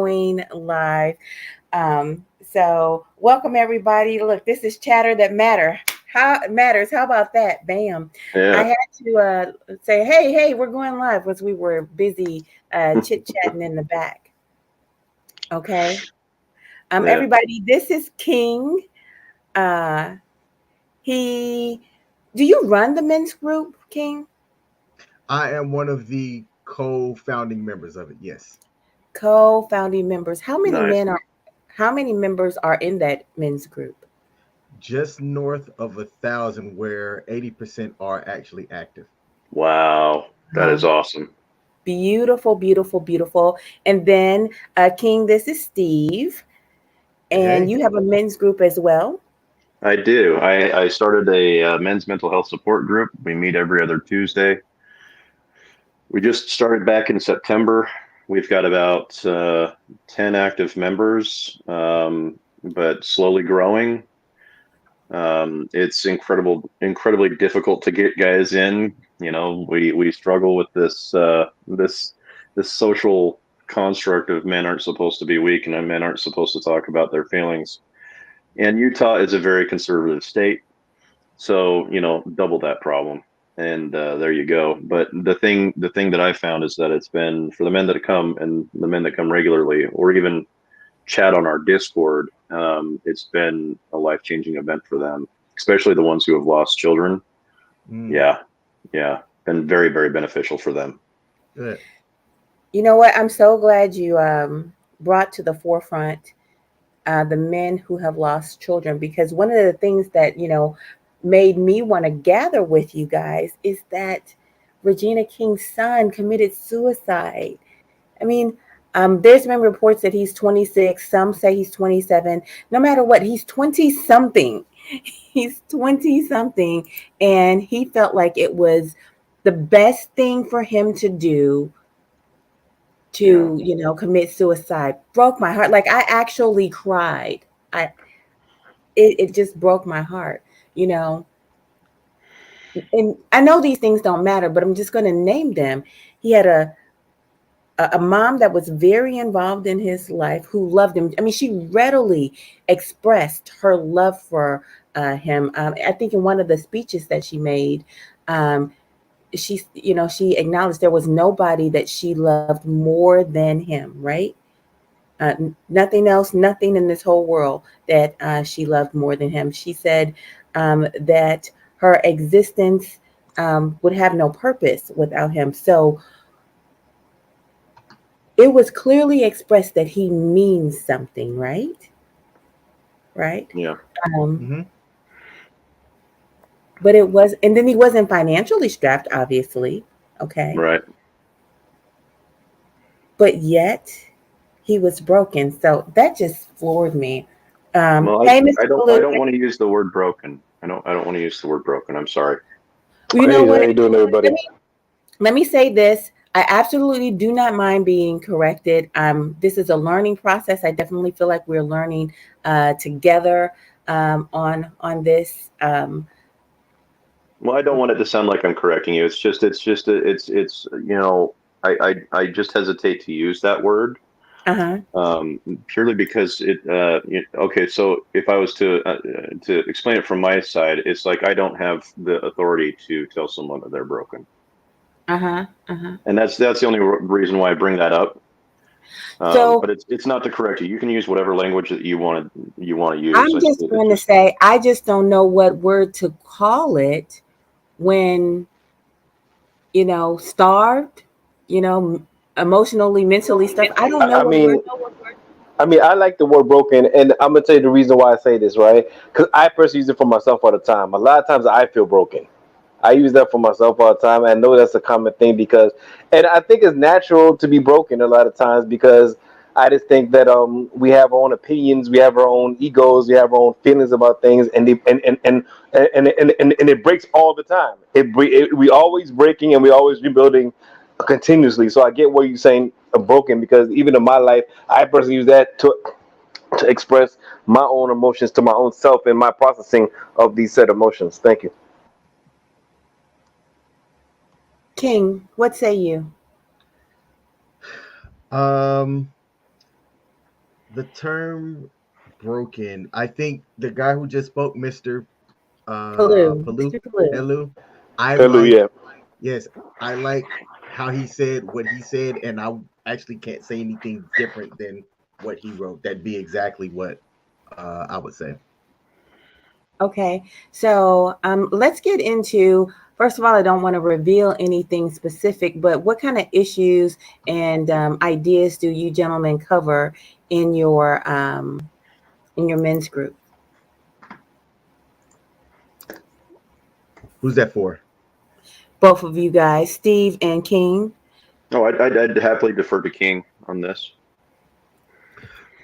going live. So welcome everybody. Look, this is Chatter That matters. How about that? Bam. I Yeah. had to say, hey, we're going live because we were busy chit-chatting in the back. Okay. Yeah. Everybody, this is King. Uh he do you run the men's group, King? I am one of the co-founding members of it. Yes, Co-founding members. Nice. How many members are in that men's group? just north of 1,000, where 80% are actually active. Wow. That is Um, awesome. Beautiful, beautiful, beautiful. And then, King, this is Steve, Hey, and hey. you have a men's group as well. I do. I started a men's mental health support group. We meet every other Tuesday. We just started back in September. We've got about 10 active members, but slowly growing. It's incredibly difficult to get guys in. We struggle with this social construct of men aren't supposed to be weak and men aren't supposed to talk about their feelings. And Utah is a very conservative state, so double that problem. And there you go. But the thing that I found is that it's been for the men that come and the men that come regularly, or even chat on our Discord. It's been a life changing event for them, especially the ones who have lost children. Mm, Yeah, yeah, been very very beneficial for them. good. You know what? I'm so glad you brought to the forefront the men who have lost children, because one of the things that made me want to gather with you guys is that Regina King's son committed suicide. I mean, there's been reports that he's 26. Some say he's 27. No matter what, he's 20 something. He's 20 something. And he felt like it was the best thing for him to do Yeah, to, commit suicide. Broke my heart. Like, I actually cried. I it just broke my heart, you know. And I know these things don't matter, but I'm just going to name them. He had a mom that was very involved in his life, who loved him. I mean, she readily expressed her love for him. I think in one of the speeches that she made, um, she acknowledged there was nobody that she loved more than him, right? Nothing else, nothing in this whole world that she loved more than him. She said that her existence would have no purpose without him. So it was clearly expressed that he means something, right? Right. yeah, Um, Hmm. but it was, and then he wasn't financially strapped, obviously. Okay. right. But yet he was broken. So that just floored me. Well, Hey, I Mr. don't I Blue. don't want to use the word broken. I don't want to use the word broken. I'm sorry. Well, you know Hey, how what? you doing, Let everybody? me let me say this. I absolutely do not mind being corrected. This is a learning process. I definitely feel like we're learning together on this. Well, I don't want it to sound like I'm correcting you. I just hesitate to use that word Uh-huh. purely because okay, so if I was to explain it from my side, it's like I don't have the authority to tell someone that they're broken, Uh-huh. Uh-huh. and that's the only reason why I bring that up. So But it's not to correct you. You can use whatever language that you want to use. I'm just It's going to just say I just don't know what word to call it when, starved, you know, emotionally, mentally stuff. I don't know I what word. mean, I like the word broken, and I'm gonna tell you the reason why I say this, right? Because I personally use it for myself all the time. A lot of times, I feel broken. I use that for myself all the time. I know that's a common thing because, and I think it's natural to be broken a lot of times because I just think that we have our own opinions, we have our own egos, we have our own feelings about things, and it breaks all the time. We always breaking and we always rebuilding continuously. So I get what you're saying, broken, because even in my life, I personally use that to express my own emotions to my own self and my processing of these set emotions. Thank you. King, what say you? Um, the term broken, I think the guy who just spoke, Mr. Palu, Palu, Mr. Palu. Hello, I Hello, like, yeah. yes, I like how he said what he said, and I actually can't say anything different than what he wrote. That'd be exactly what I would say. Okay, so let's get into. First of all, I don't want to reveal anything specific, but what kind of issues and ideas do you gentlemen cover in your men's group? Who's that for? Both of you guys, Steve and King. No, I'd happily defer to King on this.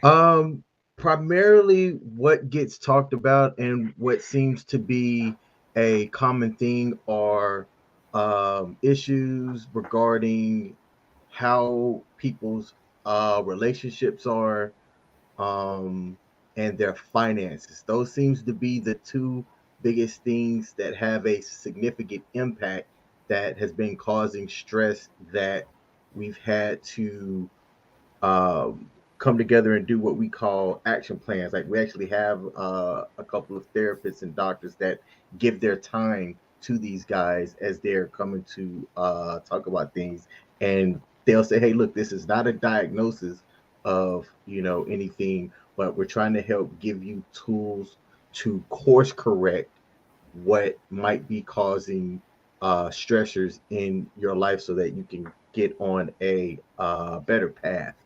Um, Primarily what gets talked about and what seems to be a common thing are issues regarding how people's relationships are, um, and their finances. Those seems to be the two biggest things that have a significant impact that has been causing stress that we've had to come together and do what we call action plans. Like we actually have a couple of therapists and doctors that give their time to these guys as they're coming to talk about things, and they'll say, "Hey, look, this is not a diagnosis of anything, but we're trying to help give you tools to course correct what might be causing stressors in your life so that you can get on a better path."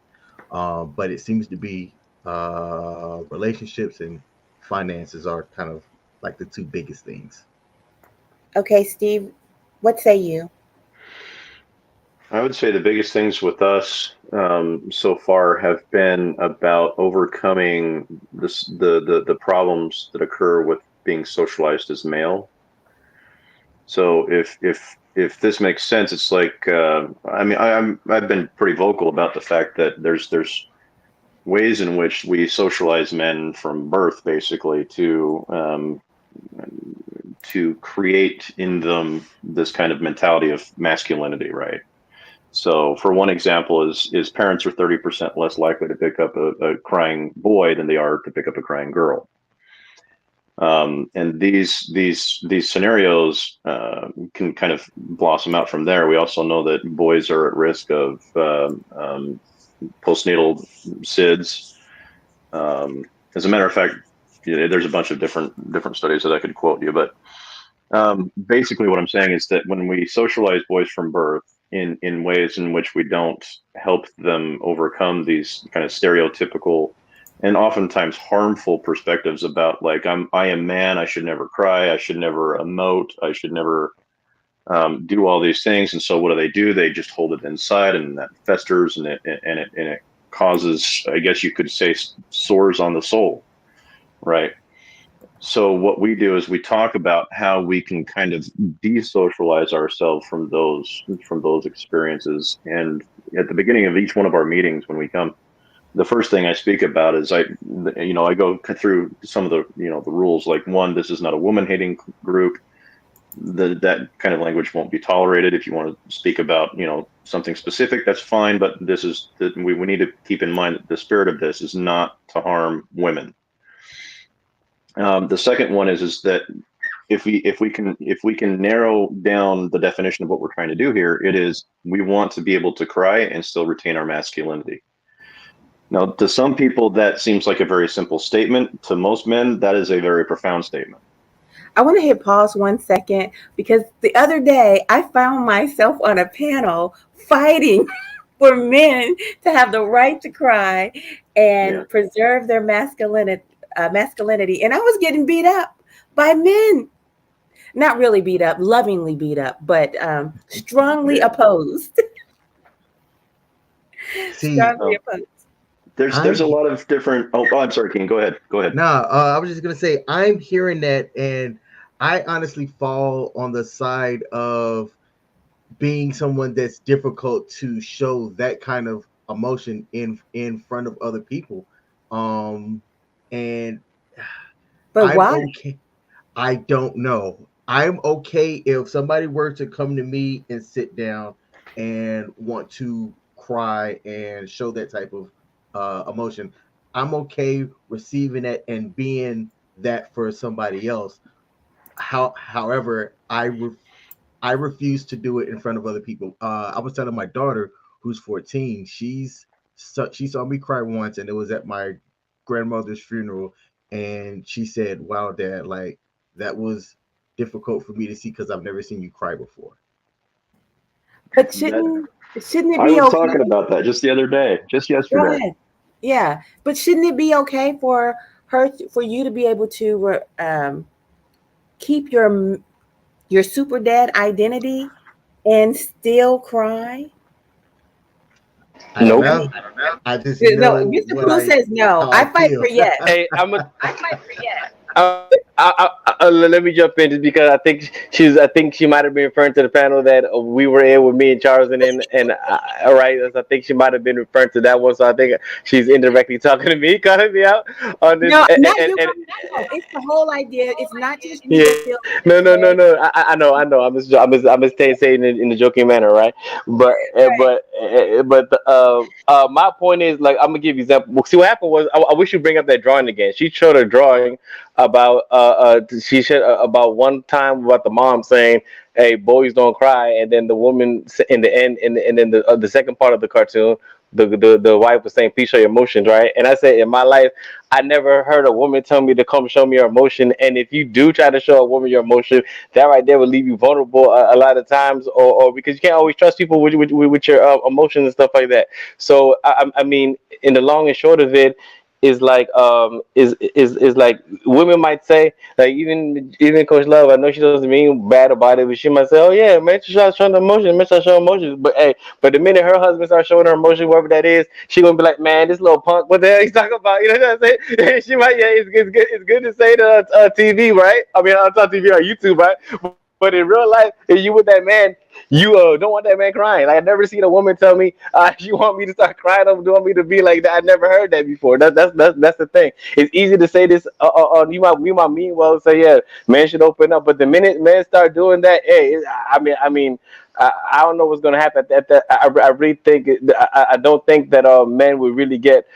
But it seems to be relationships and finances are kind of like the two biggest things. Okay, Steve, what say you? I would say the biggest things with us so far have been about overcoming the problems that occur with being socialized as male. So if this makes sense, it's like I mean I've been pretty vocal about the fact that there's ways in which we socialize men from birth, basically, to create in them this kind of mentality of masculinity, right? So, for one example, is parents are 30% less likely to pick up a crying boy than they are to pick up a crying girl. And these scenarios can kind of blossom out from there. We also know that boys are at risk of postnatal SIDS. As a matter of fact, there's a bunch of different studies that I could quote you, but basically, what I'm saying is that when we socialize boys from birth in ways in which we don't help them overcome these kind of stereotypical and oftentimes harmful perspectives about like I am man, I should never cry, I should never emote, I should never do all these things. And so what do? They just hold it inside, and that festers, and it causes, I guess you could say, sores on the soul, right? So what we do is we talk about how we can kind of desocialize ourselves from those experiences. And at the beginning of each one of our meetings, when we come, the first thing I speak about is I go through some of the rules. Like, one, this is not a woman hating group. That kind of language won't be tolerated. If you want to speak about something specific, that's fine. But we need to keep in mind that the spirit of this is not to harm women. The second one is that if we can narrow down the definition of what we're trying to do here, it is we want to be able to cry and still retain our masculinity. Now, to some people, that seems like a very simple statement. To most men, that is a very profound statement. I want to hit pause 1 second because the other day I found myself on a panel fighting for men to have the right to cry Yeah. and preserve their masculinity, and I was getting beat up by men. Not really beat up, lovingly beat up, but strongly Yeah. opposed. See, Strongly opposed. There's I'm a lot of different. Oh, I'm sorry, King. Go ahead. Go ahead. nah. I was just gonna say I'm hearing that, and I honestly fall on the side of being someone that's difficult to show that kind of emotion in front of other people. And But I'm why? okay. I don't know. I'm okay if somebody were to come to me and sit down and want to cry and show that type of emotion. I'm okay receiving it and being that for somebody else. However, I refuse to do it in front of other people. I was telling my daughter, who's 14, she saw me cry once, and it was at my grandmother's funeral, and she said, "Wow, Dad, like that was difficult for me to see because I've never seen you cry before." But That shouldn't it I be was okay? talking about that just the other day, just Go yesterday. ahead. Yeah, but shouldn't it be okay for for you to be able to keep your super dad identity and still cry? I don't I Nope. know. mean, I just no, know Mr. Pooh says no. how I I fight feel. for yes. Hey, let me jump in just because I think she might have been referring to the panel that we were in with me and Charles and all right. I think she might have been referring to that one. So I think she's indirectly talking to me, calling me out on this. No, not you calling me out. It's the whole idea. It's not just you Yeah, that feels no, this no, no, way. no. I know. I'm just saying it in the joking manner, right? But Right. my point is like I'm gonna give you example. See what happened was I wish you bring up that drawing again. She showed a drawing about she said about one time about the mom saying, "Hey, boys don't cry," and then the woman in the end and then the second part of the cartoon. The wife was saying, "Please show your emotions," right? And I said, in my life, I never heard a woman tell me to come show me your emotion. And if you do try to show a woman your emotion, that right there will leave you vulnerable a lot of times, or because you can't always trust people with your emotions and stuff like that. So I mean, in the long and short of it, is like is like women might say like even Coach Love, I know she doesn't mean bad about it, but she might say, oh yeah, man, she start showing emotion, man, start showing emotions. But hey, but the minute her husband starts showing her emotion, whatever that is, she gonna be like, man, this little punk, what the hell he's talking about? You know what I'm saying? She might, yeah, it's good to say to TV, right? I mean, on TV or YouTube, right? But in real life, if you with that man, you don't want that man crying. Like I never seen a woman tell me, you want me to start crying, or you want me to be like that. I never heard that before. That's the thing. It's easy to say this. You might mean well say yeah, man should open up, but the minute men start doing that, hey, I mean, I don't know what's going to happen at that. I really think I don't think that men would really get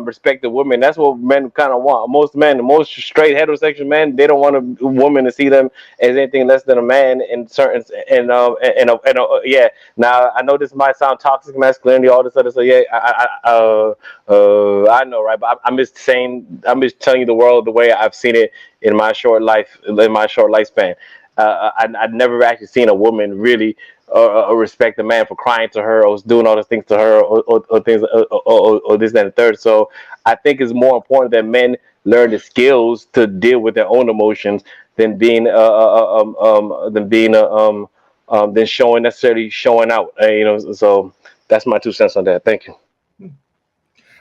respect the women. That's what men kind of want. Most men, most straight heterosexual men, they don't want a woman to see them as anything less than a man in certain yeah. Now I know this might sound toxic masculinity, all this other stuff. Yeah, I know, right? But I'm just saying, I'm just telling you the world the way I've seen it in my short lifespan. I'd never actually seen a woman really respect a man for crying to her or doing all those things to her or things or this and the third. So I think it's more important that men learn the skills to deal with their own emotions than than showing necessarily showing out. So that's my 2 cents on that. Thank you. I'm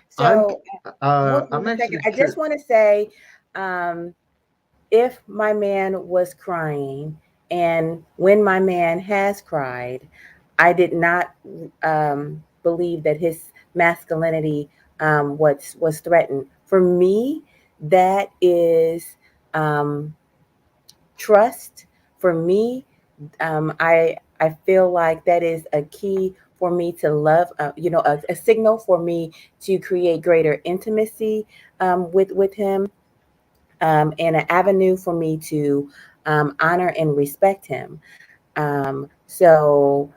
So hold on I'm one second. actually I just curious. want to say, um, if my man was crying, and when my man has cried, I did not believe that his masculinity was threatened. For me, that is um, trust. For me, I feel like that is a key for me to love. A signal for me to create greater intimacy with him, and an avenue for me to honor and respect him. So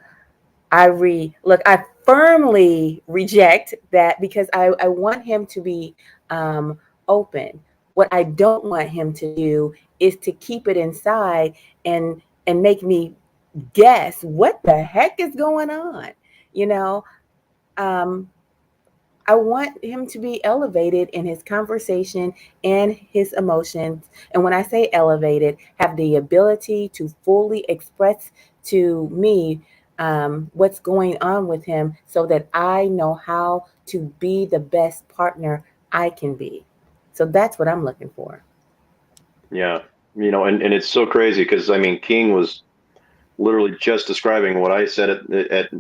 look, I firmly reject that because I want him to be open. What I don't want him to do is to keep it inside and make me guess what the heck is going on. You know, um, I want him to be elevated in his conversation and his emotions. And when I say elevated, have the ability to fully express to me what's going on with him so that I know how to be the best partner I can be. So that's what I'm looking for. Yeah, and it's so crazy because I mean, King was literally just describing what I said at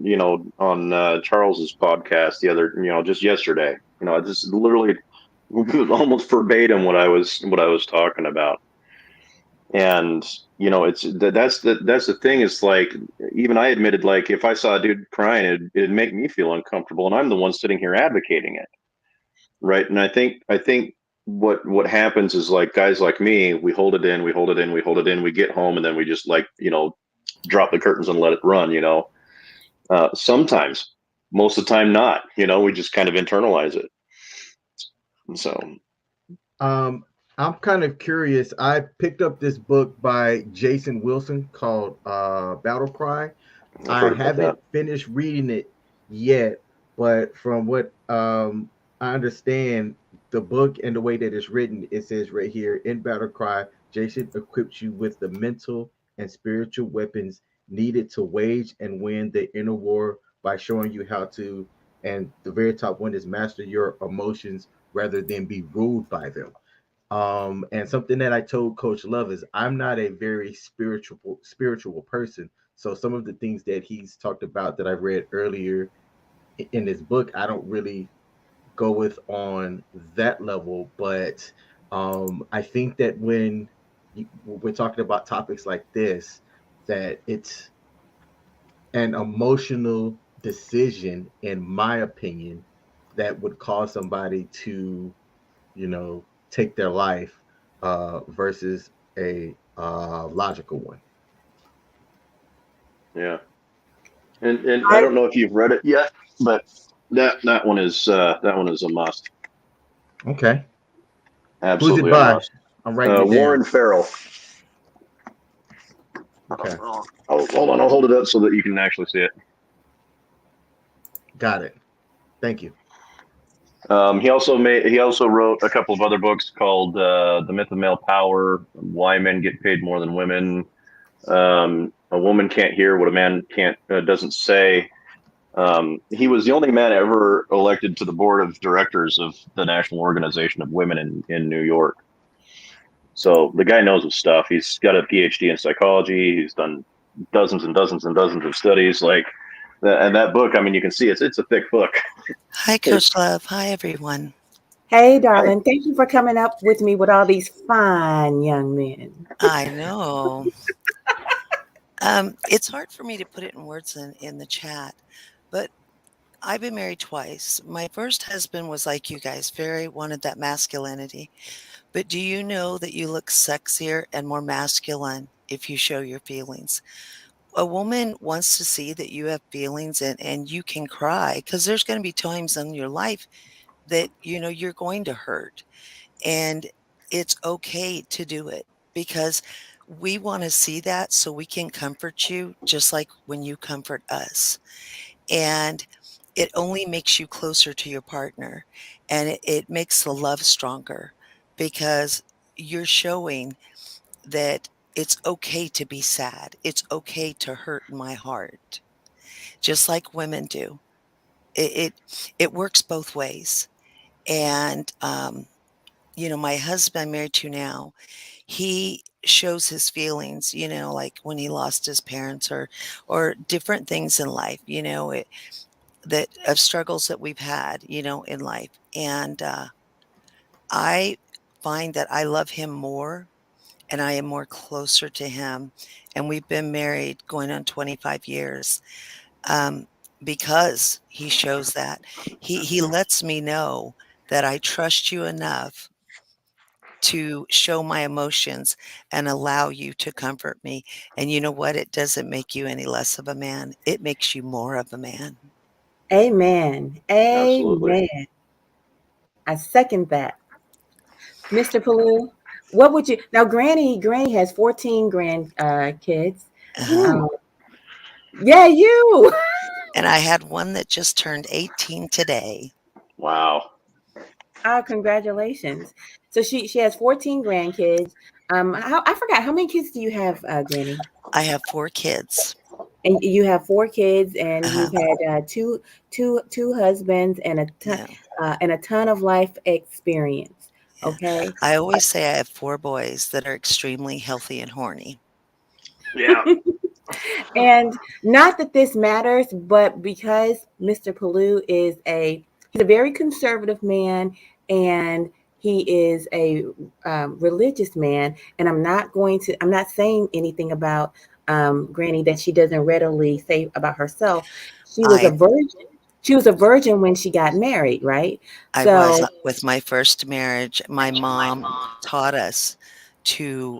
on Charles's podcast the other just yesterday. This is literally almost verbatim what I was talking about. And it's that's the thing is like even I admitted like if I saw a dude crying, it'd make me feel uncomfortable, and I'm the one sitting here advocating it. Right. And I think what happens is like guys like me, we hold it in, we hold it in, we hold it in, we get home, and then we just like, drop the curtains and let it run. Sometimes, most of the time not, we just kind of internalize it. So Um, I'm kind of curious. I picked up this book by Jason Wilson called Battle Cry. I've I heard about that. haven't finished reading it yet, but from what I understand, the book and the way that it's written, it says right here in Battle Cry, Jason equips you with the mental and spiritual weapons needed to wage and win the inner war by showing you how to. And the very top one is master your emotions rather than be ruled by them. And something that I told Coach Love is I'm not a very spiritual person. So some of the things that he's talked about that I read earlier in this book, I don't really go with on that level. But I think that when we're talking about topics like this, that it's an emotional decision, in my opinion, that would cause somebody to, take their life versus a logical one. Yeah. And I I, don't know if you've read it yet, but that one is a must. Okay. Who's it Absolutely a by? must. I'm writing it down. Warren Farrell. Okay. Oh, hold on, I'll hold it up so that you can actually see it. Got it. Thank you. He also wrote a couple of other books called "The Myth of Male Power," "Why Men Get Paid More Than Women," "A Woman Can't Hear What a Man Can't Doesn't Say." He was the only man ever elected to the board of directors of the National Organization of Women in New York. So the guy knows his stuff. He's got a PhD in psychology. He's done dozens and dozens and dozens of studies. And that book, I mean, you can see it's a thick book. Hi, Coach Love. Hi, everyone. hey, Hi. darling, thank you for coming up with me with all these fine young men. I know. It's hard for me to put it in words in the chat, but I've been married twice. My first husband was like you guys, very wanted that masculinity. But do you know that you look sexier and more masculine if you show your feelings? A woman wants to see that you have feelings and you can cry because there's going to be times in your life that you're going to hurt. And it's okay to do it because we want to see that so we can comfort you just like when you comfort us. And it only makes you closer to your partner and it makes the love stronger because you're showing that it's okay to be sad. It's okay to hurt my heart, just like women do. It works both ways. And my husband I'm married to now, he shows his feelings, like when he lost his parents or different things in life, that of struggles that we've had, in life. And I find that I love him more and I am more closer to him. And we've been married going on 25 years. Um, because he shows that he lets me know that I trust you enough to show my emotions and allow you to comfort me. And you know what? It doesn't make you any less of a man. It makes you more of a man. Amen. Absolutely. Amen. I second that. Mr. Palou, what would you now? Granny has 14 grand kids. Uh-huh. Um, yeah, you. And I had one that just turned 18 today. Wow. Congratulations. So she has 14 grandkids. I forgot how many kids do you have, Granny? I have 4 kids. And you have 4 kids, and Uh-huh. you've had two husbands Yeah. and a ton of life experience. Yeah. Okay. I always say I have 4 boys that are extremely healthy and horny. Yeah. And not that this matters, but because Mr. Palou he's a very conservative man, and he is a religious man. And I'm not saying anything about Granny that she doesn't readily say about herself. She was a I virgin. she was a virgin when she got married, right? I was So with my first marriage. My mom taught us to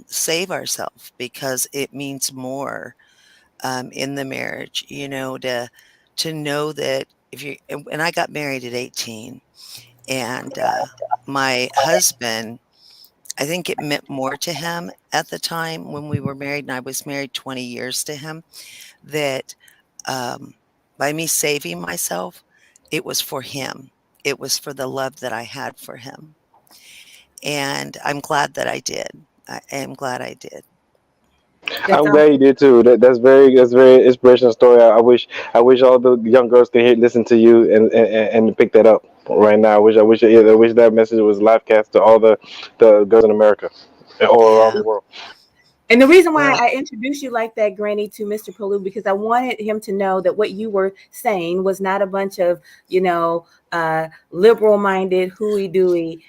save ourselves because it means more in the marriage. To know that if you and I got married at 18, and my husband, I think it meant more to him at the time when we were married, and I was married 20 years to him, that um, by me saving myself, it was for him. It was for the love that I had for him. And I'm glad that I did. I am glad I did. that's I'm all. glad you did too. That's very inspirational story. I wish all the young girls could listen to you and pick that up right now. I wish that message was live cast to all the girls in America all around Yeah. the world. And the reason why Well, I introduced you like that, Granny, to Mr. Palu, because I wanted him to know that what you were saying was not a bunch of, liberal-minded, hooey-dooey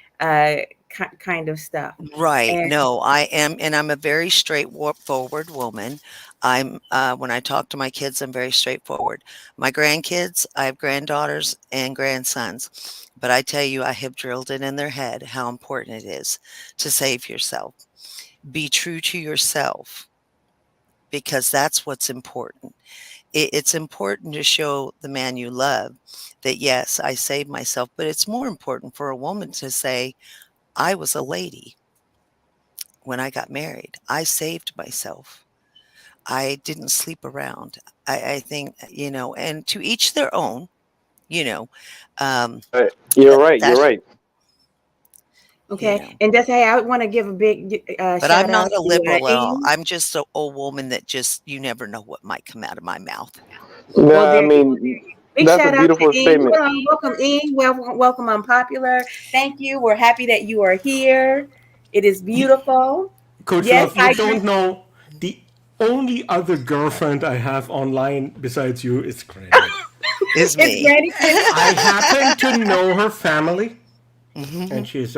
kind of stuff. right. And No, I am, and I'm a very straightforward woman. I'm when I talk to my kids, I'm very straightforward. My grandkids, I have granddaughters and grandsons, but I tell you, I have drilled it in their head how important it is to save yourself. Be true to yourself because that's what's important. It's important to show the man you love that, yes, I saved myself, but it's more important for a woman to say, I was a lady when I got married. I saved myself. I didn't sleep around. I think, and to each their own, you know, um, Right. You're right. You're that, right. okay, and that's hey, I want to give a big but I'm shout not out a to liberal at all. Amy. I'm just a woman that just, you never know what might come out of my mouth. Well, Nah, I there you go. mean Big that's a shout out beautiful to Ing. statement. Hold on, welcome Ing. Welcome Unpopular. Thank you. We're happy that you are here. It is You, beautiful. Coach Yes, Love, you I don't agree. know the only other girlfriend I have online besides you is Granny. Is It's me. Granny too. I happen to know her family, Hmm. and she's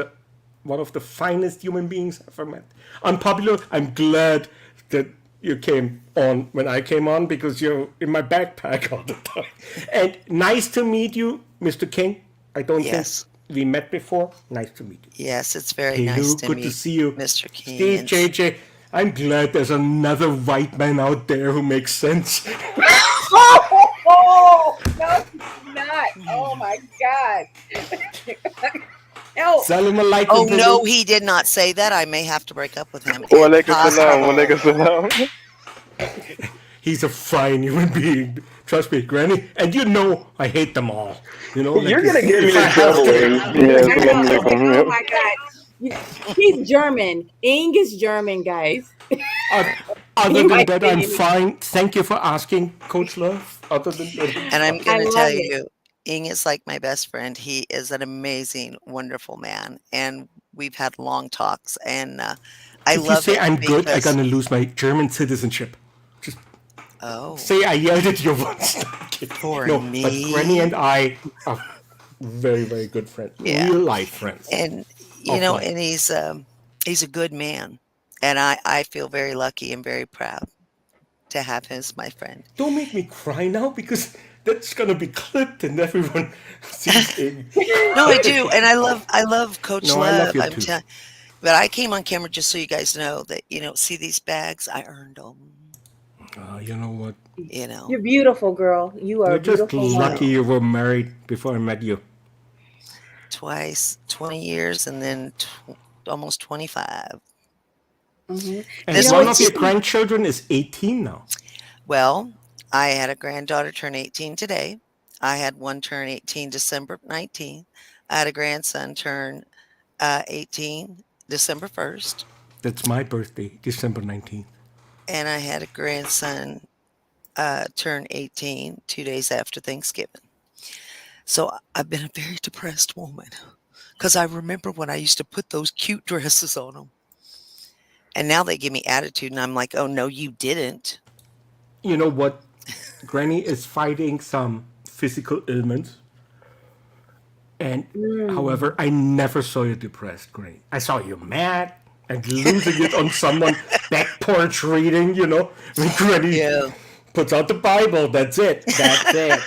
one of the finest human beings I've ever met. Unpopular, I'm glad that you came on when I came on because you're in my backpack all the time. And nice to meet you, Mr. King. I don't think Yes. we met before. Nice to meet you. Yes, it's very Hey nice Lou, to good to meet see you. Mr. King. Steve, And JJ, I'm glad there's another white man out there who makes sense. No, he's not. Oh my God. No. Salam alaikum, oh Pelu. no, he did not say that. I may have to break up with him. It's Walaikum salam. possible. Walaikum salam. He's a fine human being. Trust me, Granny. And you know I hate them all. You're gonna get If me I in have trouble, to. Ing. Yeah, I salam know. Oh alaikum. my God. He's German. Ing is German, guys. Other He than might that, say I'm anything. fine. Thank you for asking, Coach Love. Other than that, I'm And I'm fine. going I to tell love it. you, Ing is like my best friend. He is an amazing, wonderful man. And we've had long talks. And I If you love say it I'm good, I'm because, gonna lose my German citizenship. Just oh, say I yelled at you once. for No, but Granny me. and I are very, very good friends. Yeah. Real life friends. And, Offline. and he's a good man. And I feel very lucky and very proud to have him as my friend. Don't make me cry now because that's gonna be clipped and everyone sees it. No, I do. And I love Coach No, I love Love. you I'm too. telling. But I came on camera just so you guys know that, see these bags? I earned them, You know what? you know. You're beautiful, girl. You are You're a just beautiful Thank lucky woman. you. you were married before I met you. Twice, 20 years, and then almost 25. Hmm. You And This know one what? of one's, your grandchildren is 18 now. well, I had a granddaughter turn 18 today. I had one turn 18 December 19th. I had a grandson turn 18 December 1st. That's my birthday, December 19th. And I had a grandson turn 18 2 days after Thanksgiving. So I've been a very depressed woman because I remember when I used to put those cute dresses on them. And now they give me attitude, and I'm like, oh, no, you didn't. You know what? Granny is fighting some physical ailments. And however, Mm. I never saw you depressed, Granny. I saw you mad and losing it on someone back porch reading. When Granny Yeah. puts out the Bible. That's it. That's it.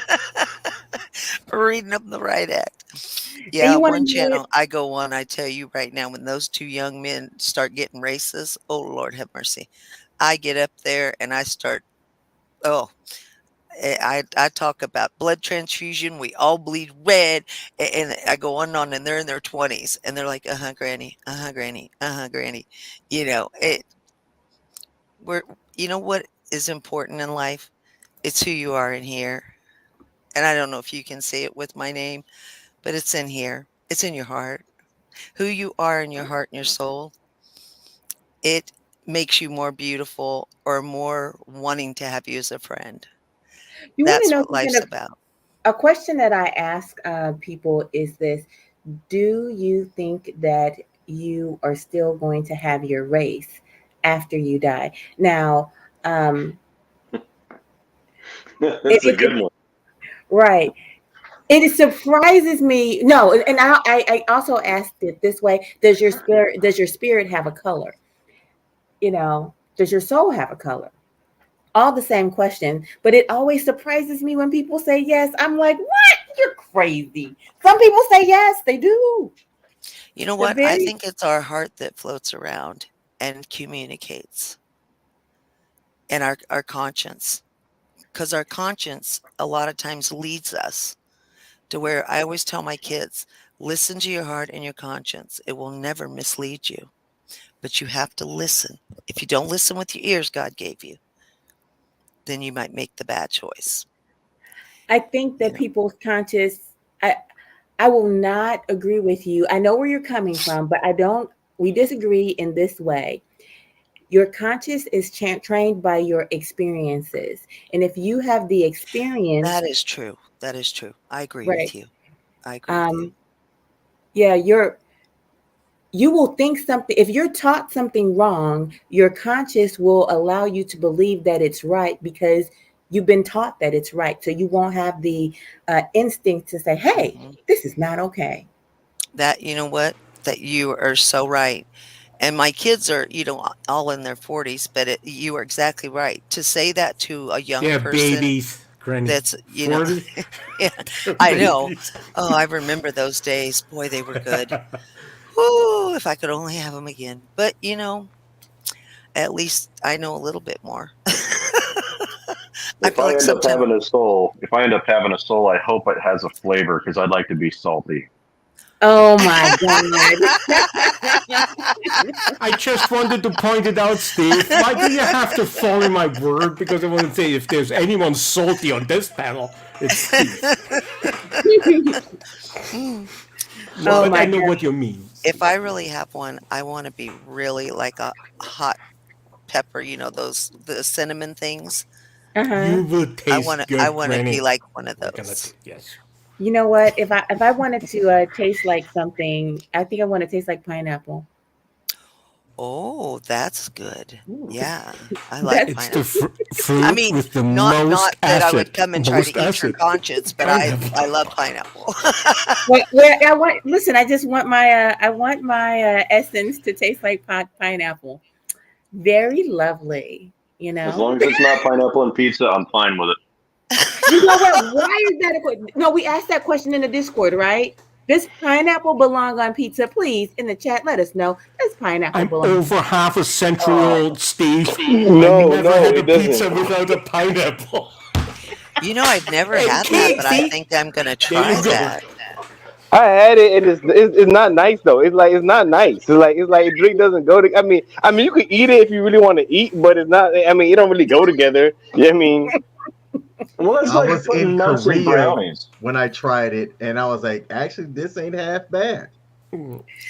reading them the right act. And Yeah, you want to one know channel it? I go on, I tell you right now, when those two young men start getting racist, oh Lord have mercy. I get up there and I start, oh, I talk about blood transfusion. We all bleed red, and I go on and on, and they're in their 20s, and they're like, Granny, Granny, Granny. You know it. We're, you know what is important in life? It's who you are in here, and I don't know if you can see it with my name, but it's in here. It's in your heart. Who you are in your heart and your soul. It makes you more beautiful or more wanting to have you as a friend. You want to That's know what something? life's about. A question that I ask people is this: do you think that you are still going to have your race after you die? Now, um, That's a good one. right. It surprises me. No, and I also asked it this way: does your spirit have a color? Does your soul have a color? All the same question, but it always surprises me when people say yes. I'm like, what? You're crazy. Some people say yes, they do. You know They're what? I very think it's our heart that floats around and communicates, and our conscience. Because our conscience a lot of times leads us to where I always tell my kids, listen to your heart and your conscience. It will never mislead you, but you have to listen. If you don't listen with your ears God gave you, then you might make the bad choice. I think You that know, people's conscious I will not agree with you. I know where you're coming from, but I don't we disagree in this way. Your conscious is trained by your experiences. And if you have the experience, that is true. That is true. I agree right? with you. I agree with you. Um, yeah, you will think something if you're taught something wrong, your conscious will allow you to believe that it's right because you've been taught that it's right. So you won't have the instinct to say, hey, Hmm. this is not okay. That, you know what? That you are so right. And my kids are, all in their 40s, but you are exactly right. To say that to a young They're person babies, Granny. that's, 40? yeah, They're I know. babies. Oh, I remember those days. Boy, they were good. Whoo, if I could only have them again. But, at least I know a little bit more. I If feel I like end up sometimes, having a soul, I hope it has a flavor because I'd like to be salty. Oh my God. I just wanted to point it out, Steve. Why do you have to follow my word? Because I want to say if there's anyone salty on this panel, it's Steve. mm, No, Oh well, but I my know God. what you mean, if Steve. I really have one, I want to be really like a hot pepper, the cinnamon things. Uh-huh. You will I want taste to I good, want to be Granny. like one of We're gonna those. yes. You know what? If I wanted to taste like something, I think I want to taste like pineapple. Oh, that's good. Yeah, I like That's It's the pineapple. I fruit mean, with the not most that I would acid. come and try to Most eat your acid. conscience, but Pineapple. I love pineapple. where I want. Listen, I just want my essence to taste like pineapple. Very lovely. You As know. long as it's not pineapple and pizza, I'm fine with it. You know what? Why is that a question? No, we asked that question in the Discord, right? Does pineapple belong on pizza? Please, in the chat, let us know. Does pineapple I'm belong on over pizza? half a century old, Steve. I No, never no, had a it doesn't. pizza without a pineapple. I've never And had that, cake, but I see? think I'm gonna There you try go. that. I had it, and it's not nice though. It's not nice. It's like drink doesn't go to. I mean, you could eat it if you really want to eat, but it's not. I mean, it don't really go together. Yeah, I mean, Well, that's I like was in putting nuts in Korea brownies. when I tried it, and I was like, actually, this ain't half bad.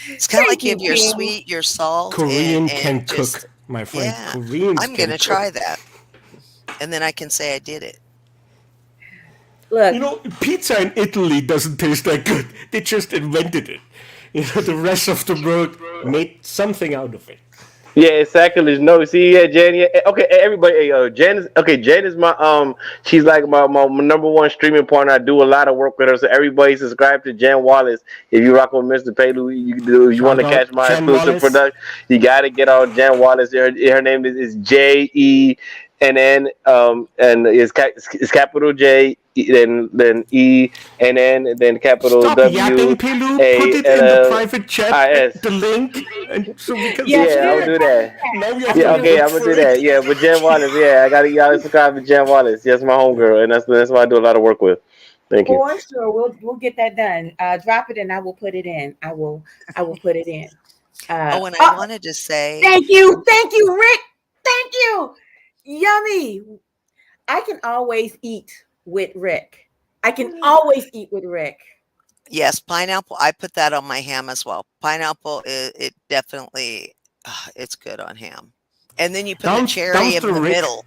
It's kind of Thank like you you, have your King. sweet, your salt, and Korean can and cook, just my friend. yeah. Koreans I'm can gonna try cook. that, and then I can say I did it. Look, You know, pizza in Italy doesn't taste that good. They just invented it. The rest of the world made something out of it. yeah, it's sacrilege. No, see, yeah, Jen. Yeah, okay, everybody. Hey, Jen is okay. Jen is my. She's like my number one streaming partner. I do a lot of work with her. So everybody subscribe to Jen Wallace. If you rock with Mr. Palu, you want Shout to catch out my Jen exclusive Wallace. product. You got to get on Jen Wallace. Her name is JENN. And it's capital J. then E N N, and then capital Stop W yapping, Pilu. Put A it L in the L private chat, I S. the link, and so we can Yeah, put Yeah, it I in would the subscribe. do that. chat. Now you have to Yeah, okay, look I'm gonna do for it. that. Yeah, but Jen Wallace, yeah, you gotta subscribe to Jen Wallace. Yes, my homegirl, and that's what I do a lot of work with. Thank you. For sure, we'll get that done. Drop it and I will put it in. I will put it in. Oh, and I Oh, wanted to say, thank you, Rick. Thank you. Yummy. I can always eat with Rick. I can always eat with Rick. yes, pineapple. I put that on my ham as well. Pineapple, it definitely, it's good on ham. And then you put the cherry in Dumpster the Rick. middle.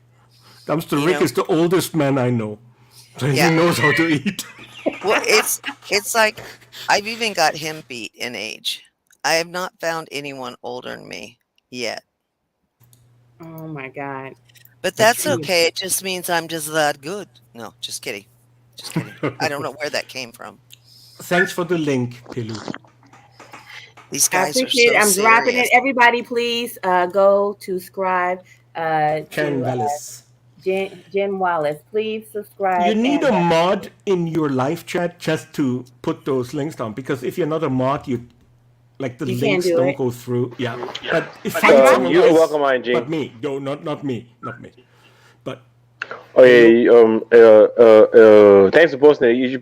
Dumpster You Rick know, is the oldest man I know. So he yeah. knows how to eat. Well, it's like I've even got him beat in age. I have not found anyone older than me yet. Oh my God. But That's that's true. okay. It just means I'm just that good. No, just kidding. Just kidding. I don't know where that came from. Thanks for the link, Pilu. These I guys are appreciate it. so I'm dropping it. serious. Everybody, please go to subscribe Ken to Wallace. Jen Wallace. Please You subscribe need and a mod in your live chat just to put those links down, because if you're not a mod, you like the you can links do don't it. go through. Yeah, but if I find dropped someone it. You're else, welcome, but ING. me. No, not me, not me. But Oh Pilu, yeah, thanks for posting it. You should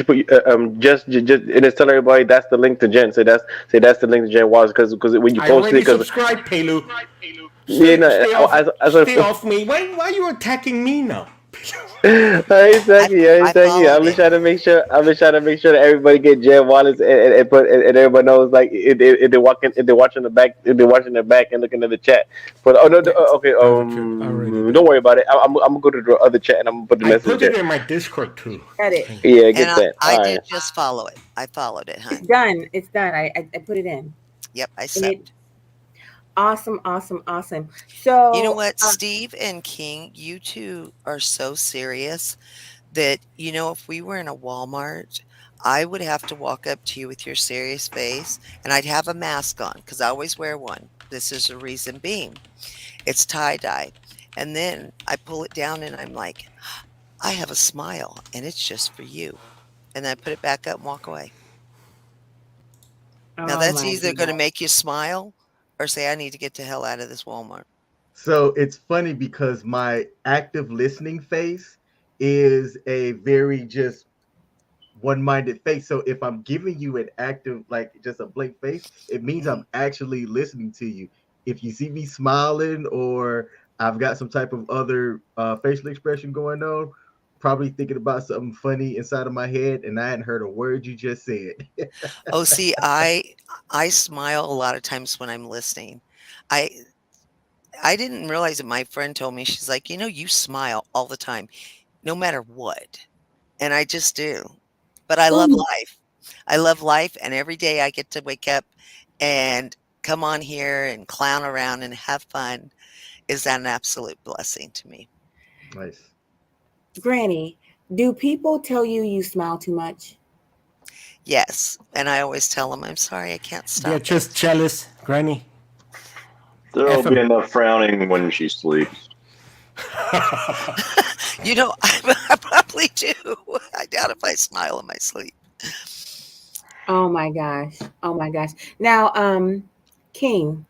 put just and just tell everybody that's the link to Jen. Say that's the link to Jen Wallace because when you I post it, already because subscribed, Pilu. yeah, Stay, no, stay off, as stay off me. Why are you attacking me now? I I exactly. followed it. I'm just trying to make sure that everybody get Jen Wallace and everybody knows like if they're watching the back if they're watching the back and looking at the chat. But oh no, Yeah, okay, I already did. don't worry about it. I'm gonna go to the other chat and I'm gonna put the I message put it there. in my Discord too. Got it. Thank you. Yeah, And get that. I All right. did just follow it. I followed it, It's hun. done. It's done. I put it in. Yep, I And it accept. awesome, awesome, awesome. You know So what, Steve and King, you two are so serious that, if we were in a Walmart, I would have to walk up to you with your serious face and I'd have a mask on because I always wear one. This is the reason being. It's tie dye. And then I pull it down and I'm like, I have a smile and it's just for you. And then I put it back up and walk away. Now oh that's my either going to God. make you smile or say, I need to get the hell out of this Walmart. So it's funny because my active listening face is a very just one-minded face. So if I'm giving you an active, like just a blank face, it means Mhm. I'm actually listening to you. If you see me smiling or I've got some type of other facial expression going on, probably thinking about something funny inside of my head, and I hadn't heard a word you just said. Oh, see, I smile a lot of times when I'm listening. I I didn't realize it. My friend told me, she's like, you smile all the time, no matter what. And I just do. But I love Ooh, life. I love life. And every day I get to wake up and come on here and clown around and have fun is an absolute blessing to me. Nice. Granny, do people tell you you smile too much? Yes. And I always tell them, I'm sorry, I can't They're stop just it. jealous, Granny. There'll F be 'em. enough frowning when she sleeps. I probably do. I doubt if I smile in my sleep. Oh my gosh. Oh my gosh. Now, King,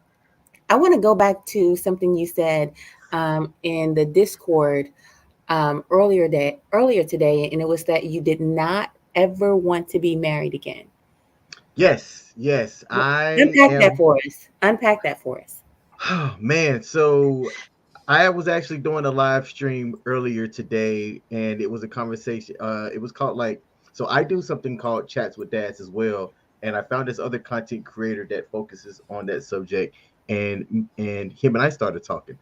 I want to go back to something you said in the Discord earlier today, and it was that you did not ever want to be married again. Yes, yes. I Unpack that am. for us. Unpack that for us. Oh man, so I was actually doing a live stream earlier today, and it was a conversation. It was called like so. I do something called Chats with Dads as well, and I found this other content creator that focuses on that subject, and him and I started talking.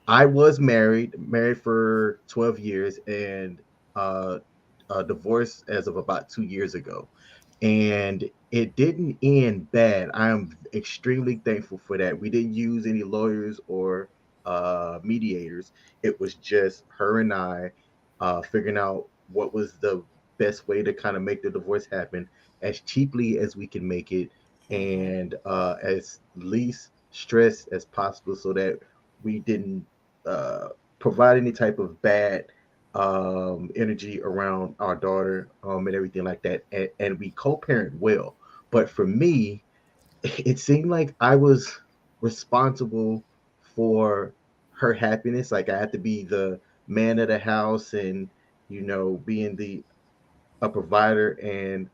I was married for 12 years, and uh, divorced as of about 2 years ago, and it didn't end bad. I am extremely thankful for that. We didn't use any lawyers or mediators. It was just her and I figuring out what was the best way to kind of make the divorce happen as cheaply as we can make it, Hmm. and as least stress as possible, so that we didn't uh, provide any type of bad energy around our daughter, and everything like that, and we co-parent well. But for me, it seemed like I was responsible for her happiness. Like I had to be the man of the house, and being the a provider and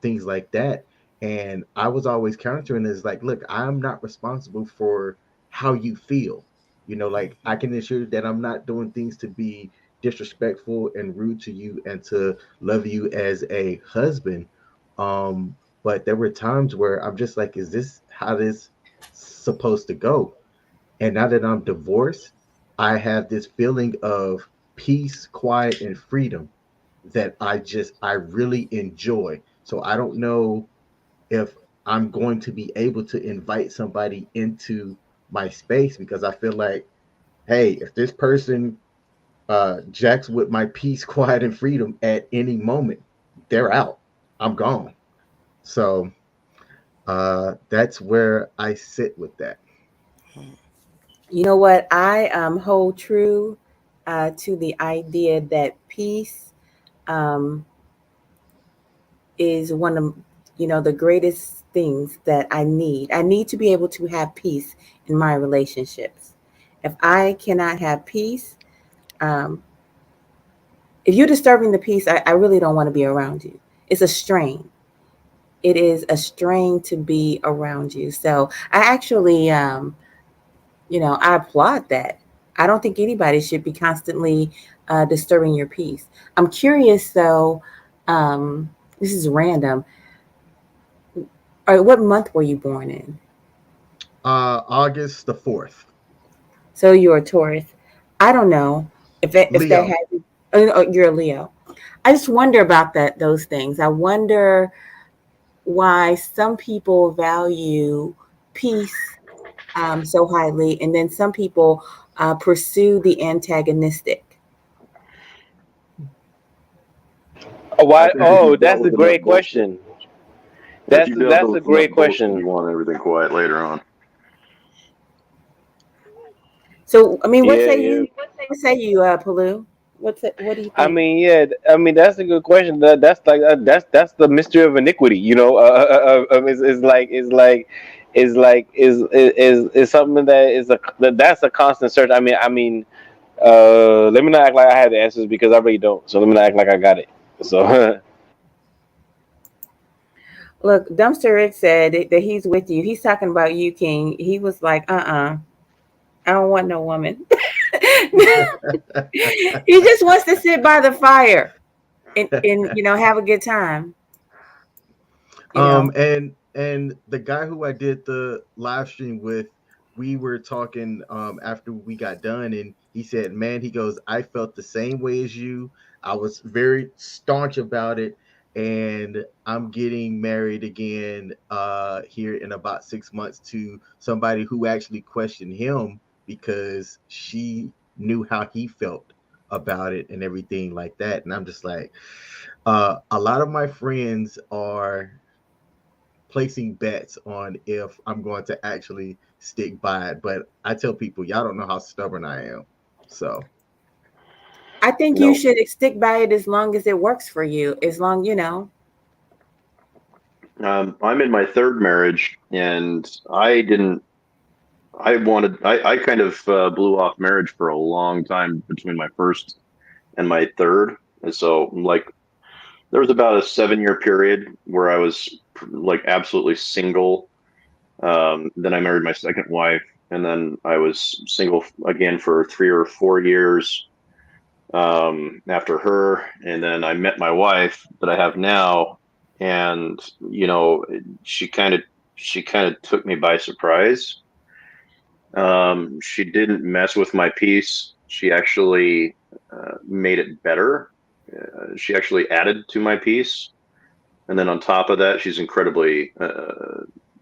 things like that. And I was always countering is like, look, I'm not responsible for how you feel. Like I can assure that I'm not doing things to be disrespectful and rude to you and to love you as a husband. But there were times where I'm just like, is this how this supposed to go? And now that I'm divorced, I have this feeling of peace, quiet, and freedom that I really enjoy. So I don't know if I'm going to be able to invite somebody into my space because I feel like, hey, if this person jacks with my peace, quiet, and freedom at any moment, they're out. I'm gone. So that's where I sit with that. Hmm. You know what? I hold true to the idea that peace um, is one of the greatest things that I need. I need to be able to have peace in my relationships. If I cannot have peace, um, if you're disturbing the peace, I really don't want to be around you. It's a strain. It is a strain to be around you. So I actually, I applaud that. I don't think anybody should be constantly disturbing your peace. I'm curious though. Um, this is random. All right, what month were you born in? August the 4th. So you're a Taurus. I don't know if that Leo. has. Oh, you're a Leo. I just wonder about those things. I wonder why some people value peace so highly, and then some people pursue the antagonistic. I Why? think if Oh, you've dealt that's a with enough great bullshit, question. if you've dealt That's a with enough great bullshit, question. you want everything quiet later on. So, I mean, what Yeah, say yeah. you? What say you, Palu? What do you I think? mean, yeah. I mean, that's a good question. That's like that's the mystery of iniquity. Is something that that's a constant search. Let me not act like I have the answers because I really don't. So let me not act like I got it. So Look, Dumpster Rick said that he's with you. He's talking about you, King. He was like, I don't want no woman. He just wants to sit by the fire and have a good time. You know. And the guy who I did the live stream with, we were talking after we got done, and he said, "Man, he goes, I felt the same way as you. I was very staunch about it, and I'm getting married again here in about 6 months to somebody who actually questioned him because she knew how he felt about it and everything like that." And I'm just like, a lot of my friends are placing bets on if I'm going to actually stick by it. But I tell people, y'all don't know how stubborn I am. So, I think you No, should stick by it as long as it works for you. As long. I'm in my third marriage, and I didn't. I wanted. I kind of blew off marriage for a long time between my first and my third, and so like there was about a 7 year period where I was like absolutely single. Then I married my second wife, and then I was single again for 3 or 4 years after her, and then I met my wife that I have now, and you know, she kind of she kind of took me by surprise. She didn't mess with my peace. She actually made it better. She actually added to my peace, and then on top of that, she's incredibly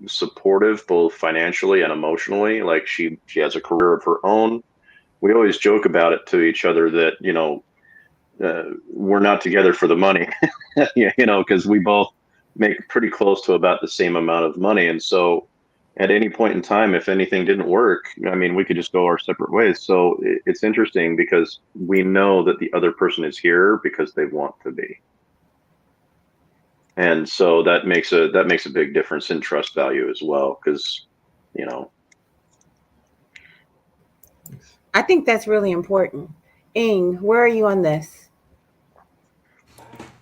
supportive, both financially and emotionally. Like she has a career of her own. We always joke about it to each other that we're not together for the money, yeah, because we both make pretty close to about the same amount of money, and so at any point in time, if anything didn't work, I mean, we could just go our separate ways. So it's interesting because we know that the other person is here because they want to be. And so that makes a big difference in trust value as well, because, you know, I think that's really important. Ing, where are you on this?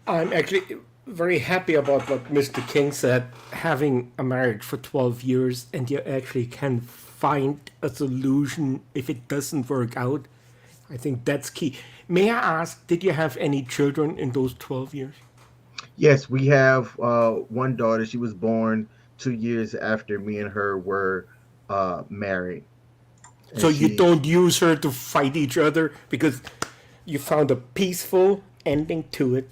I'm actually very happy about what Mr. King said. Having a marriage for 12 years and you actually can find a solution if it doesn't work out, I think that's key. May I ask, did you have any children in those 12 years? Yes, we have one daughter. She was born 2 years after me and her were married, So and you she's don't use her to fight each other because you found a peaceful ending to it.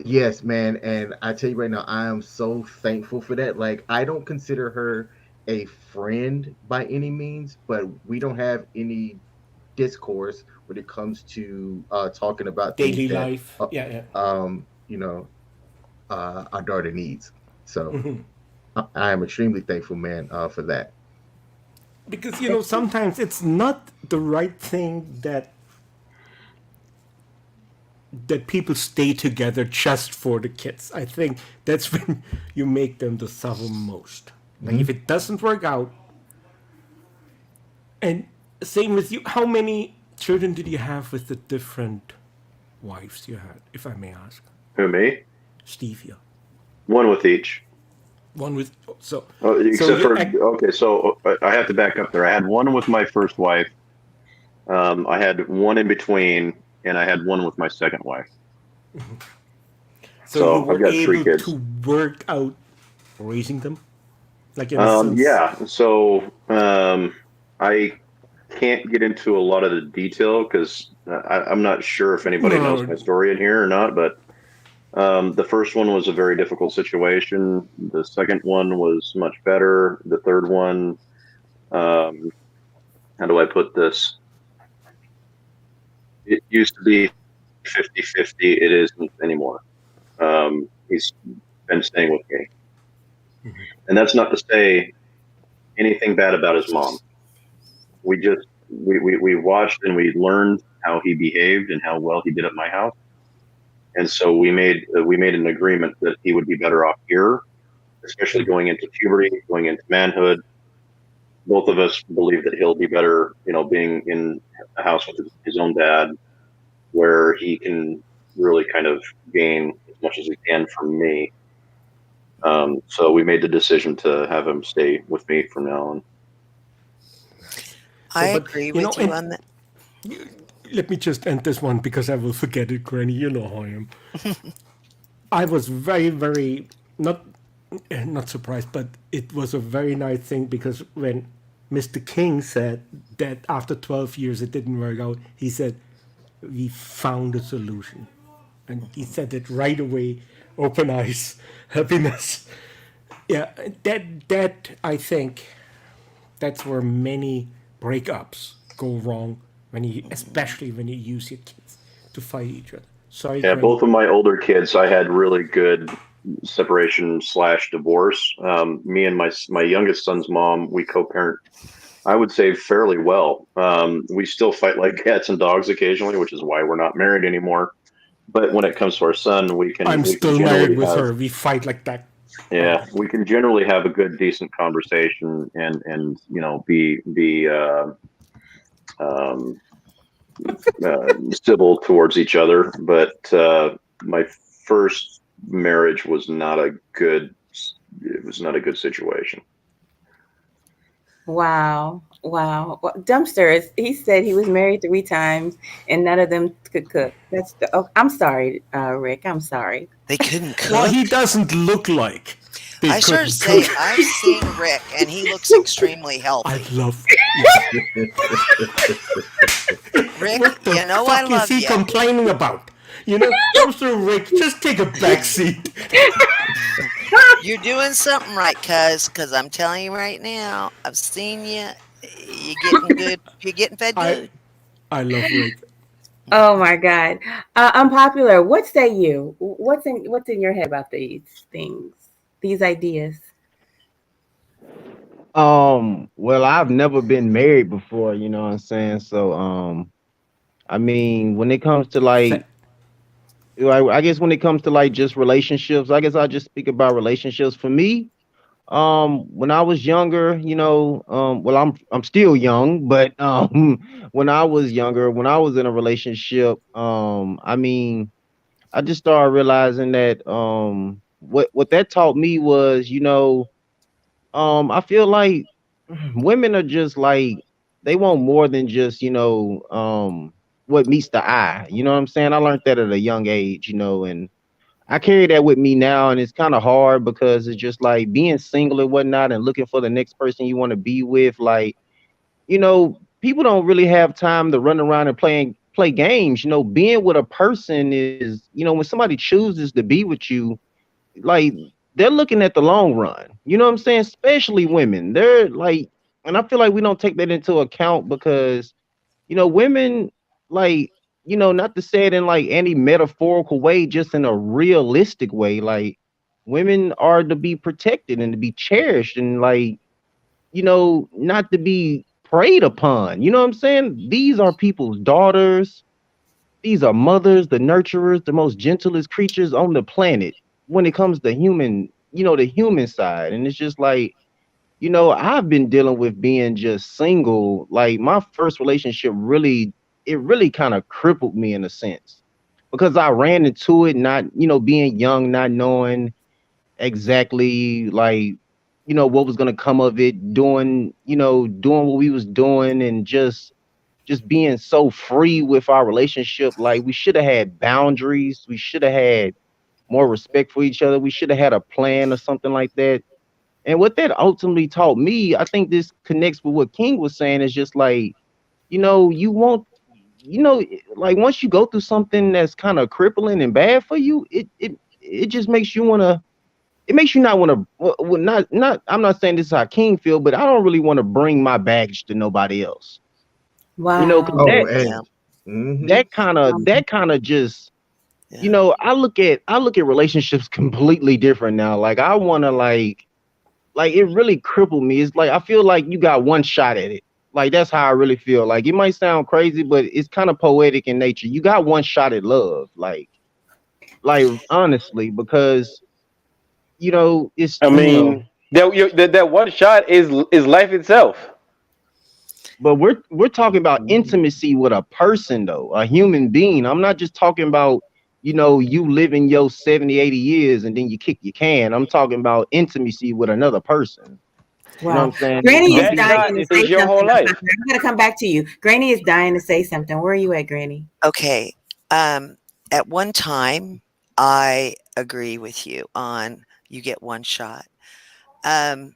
yes, man. And I tell you right now, I am so thankful for that. Like, I don't consider her a friend by any means, but we don't have any discourse when it comes to talking about things Daily that life. Yeah, yeah. you know our daughter needs. So I am extremely thankful, man, for that. Because, sometimes it's not the right thing that people stay together just for the kids. I think that's when you make them to suffer most. Like if it doesn't work out, and same with you, how many children did you have with the different wives you had, if I may ask? who, me? Steve, yeah. One with each. One with Oh, so except you for, okay, so I have to back up there. I had one with my first wife. I had one in between, and I had one with my second wife. so you So I've were got three able kids. to work out raising them, like in a sense. Yeah. So I can't get into a lot of the detail because I'm not sure if anybody knows No, my story in here or not. But the first one was a very difficult situation. The second one was much better. The third one, um, how do I put this? It used to be 50-50. It isn't anymore. He's been staying with me. And that's not to say anything bad about his mom. We just we watched and we learned how he behaved and how well he did at my house, and so we made an agreement that he would be better off here, especially going into puberty, going into manhood. Both of us believe that he'll be better, being in a house with his own dad, where he can really kind of gain as much as he can from me. So we made the decision to have him stay with me from now on. I so but agree with you and on that. let me just end this one because I will forget it, Granny. You know how I am. I was very, very not surprised, but it was a very nice thing because when Mr. King said that after 12 years it didn't work out, he said, "We found a solution." And he said it right away, open eyes, happiness. Yeah, that I think that's where many breakups go wrong especially when you use your kids to fight each other. Sorry, Yeah, Granny. both of my older kids, I had really good separation/divorce. Me and my youngest son's mom, we co-parent, I would say, fairly well. We still fight like cats and dogs occasionally, which is why we're not married anymore. But when it comes to our son, we can I'm we can still married generally with have, her. We fight like that. yeah, we can generally have a good, decent conversation and be um, civil towards each other. But my first marriage was not a good. It was not a good situation. Wow. Wow. Well, dumpsters. He said he was married 3 times and none of them could cook. I'm sorry, Rick. I'm sorry. They couldn't Well, cook. he doesn't look like they I sure couldn't cook. say I've seen Rick and he looks extremely I healthy. love. Rick, What the you know I fuck is love he you. complaining about? Dumpster Rick, just take a back seat. You're doing something right, cuz I'm telling you right now, I've seen you. You're getting good. You're getting fed I good. I love Rick. Oh my God. Unpopular. What say you? What's in your head about these things? These ideas? Well, I've never been married before, you know what I'm saying? So, I mean, when it comes to Th- like, I guess when it comes to like just relationships, I guess I'll just speak about relationships. For me, when I was younger, well, I'm still young, but when I was younger, when I was in a relationship, I mean, I just started realizing that what that taught me was, I feel like women are just like they want more than just, what meets the eye. You know what I'm saying? I learned that at a young age, and I carry that with me now, and it's kind of hard because it's just like being single and whatnot and looking for the next person you want to be with. Like, people don't really have time to run around and play games. Being with a person is, when somebody chooses to be with you, like they're looking at the long run. You know what I'm saying? Especially women. They're like, and I feel like we don't take that into account because women, like, not to say it in like any metaphorical way, just in a realistic way. Like, women are to be protected and to be cherished and like, not to be preyed upon. You know what I'm saying? These are people's daughters. These are mothers, the nurturers, the most gentlest creatures on the planet when it comes to human, the human side. And it's just like, I've been dealing with being just single. Like my first relationship really kind of crippled me in a sense because I ran into it not, being young, not knowing exactly like, what was gonna come of it, doing what we was doing and just being so free with our relationship. Like we should have had boundaries. We should have had more respect for each other. We should have had a plan or something like that. And what that ultimately taught me, I think this connects with what King was saying, is just like, you want, like once you go through something that's kind of crippling and bad for you, it just makes you want to, it makes you not want to, not, I'm not saying this is how King feel, but I don't really want to bring my baggage to nobody else. Because Wow. Oh, Yeah. and hmm that kind of just, Yeah. I look at relationships completely different now. Like I want to like it really crippled me. It's like I feel like you got one shot at it. Like that's how I really feel. Like it might sound crazy, but it's kind of poetic in nature. You got one shot at love. Like honestly, because it's I mean, that one shot is life itself. but we're talking about hmm intimacy with a person though, a human being. I'm not just talking about, you living your 70, 80 years and then you kick your can. I'm talking about intimacy with another person. You know what I'm Wow. saying? It Granny could is That be dying shot to is say your whole something. life. I'm going to come back to you. Granny is dying to say something. Where are you at, Granny? Okay. Um, at one time, I agree with you on you get one shot. Um,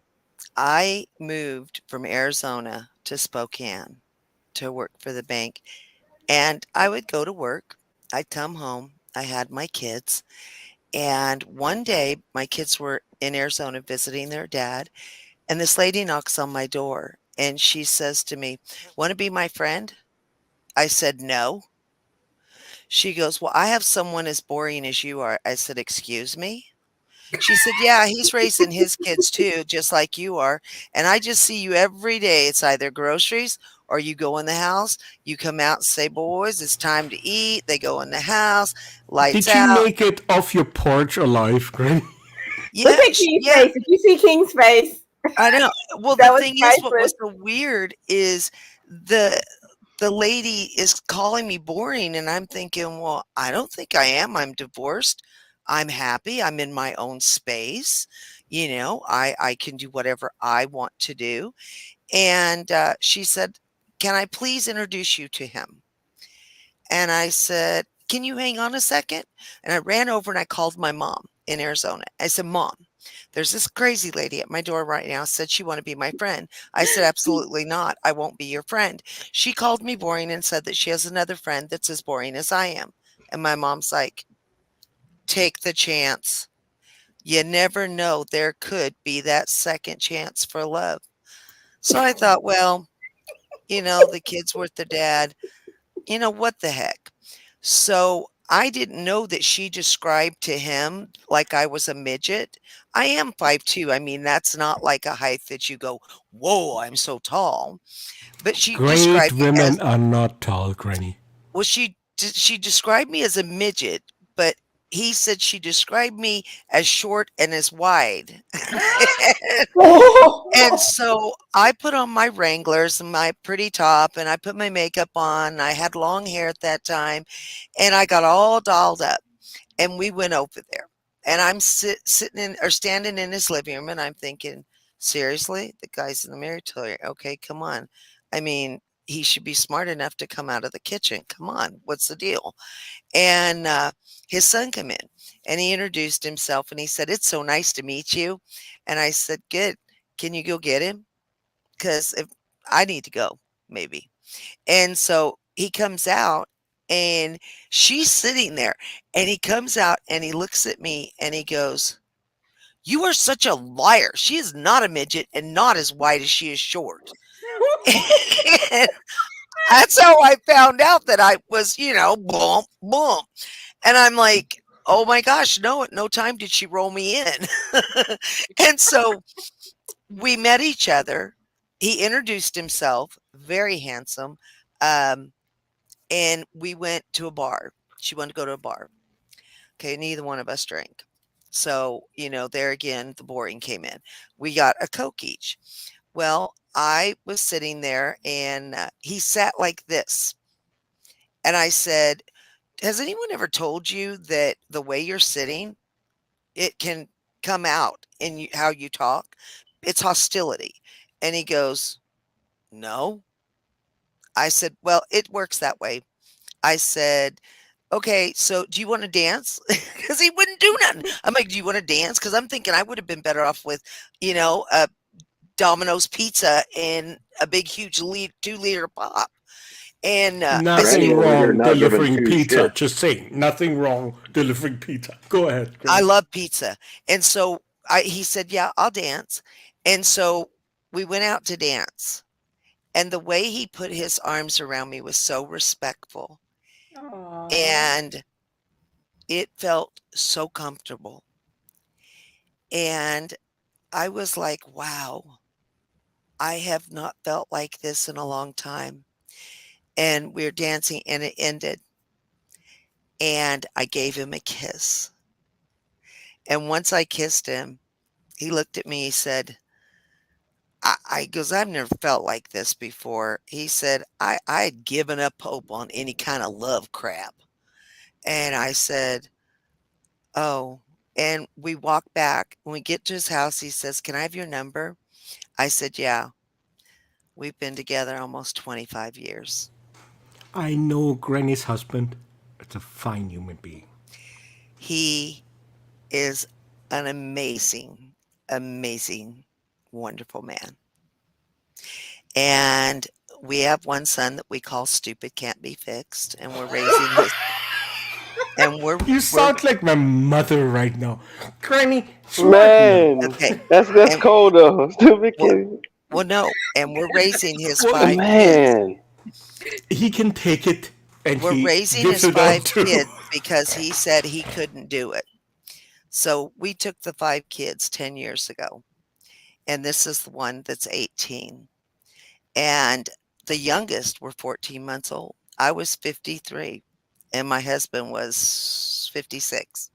I moved from Arizona to Spokane to work for the bank, and I would go to work. I'd come home. I had my kids, and one day my kids were in Arizona visiting their dad, and this lady knocks on my door, and she says to me, "Want to be my friend?" I said, "No." She goes, "Well, I have someone as boring as you are." I said, "Excuse me?" She said, "Yeah, he's raising his kids too, just like you are. And I just see you every day. It's either groceries or you go in the house. You come out and say, 'Boys, it's time to eat.' They go in the house, lights did you out." make it off your porch alive, Granny? Look Yeah, at King's yeah, face. If you see King's face, I know. Well, the that was thing is, what priceless. was so weird is the the lady is calling me boring, and I'm thinking, well, I don't think I am. I'm divorced. I'm happy. I'm in my own space. I can do whatever I want to do. And she said, "Can I please introduce you to him?" And I said, "Can you hang on a second?" And I ran over and I called my mom in Arizona. I said, "Mom, there's this crazy lady at my door right now, said she wanted to be my friend." I said, "Absolutely not. I won't be your friend." She called me boring and said that she has another friend that's as boring as I am. And my mom's like, "Take the chance. You never know. There could be that second chance for love." So I thought, well, the kid's with their dad. What the heck? So I didn't know that she described to him like I was a midget. I am 5'2". I mean, that's not like a height that you go, "Whoa, I'm so tall." But she Great described me women as are not tall, Granny. well, she described me as a midget, but he said she described me as short and as wide. And so I put on my Wranglers and my pretty top, and I put my makeup on. I had long hair at that time, and I got all dolled up, and we went over there. And I'm sitting in or standing in his living room, and I'm thinking, seriously, the guy's in the military. Okay, come on. I mean, he should be smart enough to come out of the kitchen. Come on, what's the deal? And his son came in, and he introduced himself, and he said, "It's so nice to meet you." And I said, "Good. Can you go get him? Because if I need to go, maybe." And so he comes out, and she's sitting there, and he comes out and he looks at me and he goes, "You are such a liar. She is not a midget and not as wide as she is short." And that's how I found out that I was, boom, boom. And I'm like, "Oh my gosh, no, at no time did she roll me in." And so we met each other. He introduced himself, very handsome. Um, and we went to a bar. She wanted to go to a bar. Okay, neither one of us drank. So, there again, the boring came in. We got a Coke each. Well, I was sitting there and he sat like this. And I said, "Has anyone ever told you that the way you're sitting, it can come out in how you talk? It's hostility." And he goes, "No." I said, "Well, it works that way." I said, "Okay, so do you want to dance?" Because he wouldn't do nothing. I'm like, "Do you want to dance?" Because I'm thinking I would have been better off with, a Domino's pizza and a big, huge 2-liter pop. And I said, Nothing Granny over here wrong not giving delivering two pizza. shits. Just saying, nothing wrong delivering pizza. Go ahead, "I Granny. love pizza." And so he said, "Yeah, I'll dance." And so we went out to dance. And the way he put his arms around me was so respectful. Aw. And it felt so comfortable. And I was like, wow, I have not felt like this in a long time. And we were dancing and it ended. And I gave him a kiss. And once I kissed him, he looked at me. He said, I goes, "I've never felt like this before." He said, I had given up hope on any kind of love crap. And I said, "Oh." And we walk back. When we get to his house, he says, "Can I have your number?" I said, "Yeah." We've been together almost 25 years. I know Granny's husband. It's a fine human being. He is an amazing, amazing, wonderful man. And we have one son that we call Stupid Can't Be Fixed, and we're raising his and You we're sound like my mother right now. Granny, smart man. Man, okay. that's And cold though. Stupid well, kid. no, and we're raising his Well, 5 kids. Man, he can take it and We're he raising gives his it out 5 too. kids because he said he couldn't do it. So we took the 5 kids 10 years ago, and this is the one that's 18. And the youngest were 14 months old. I was 53, and my husband was 56.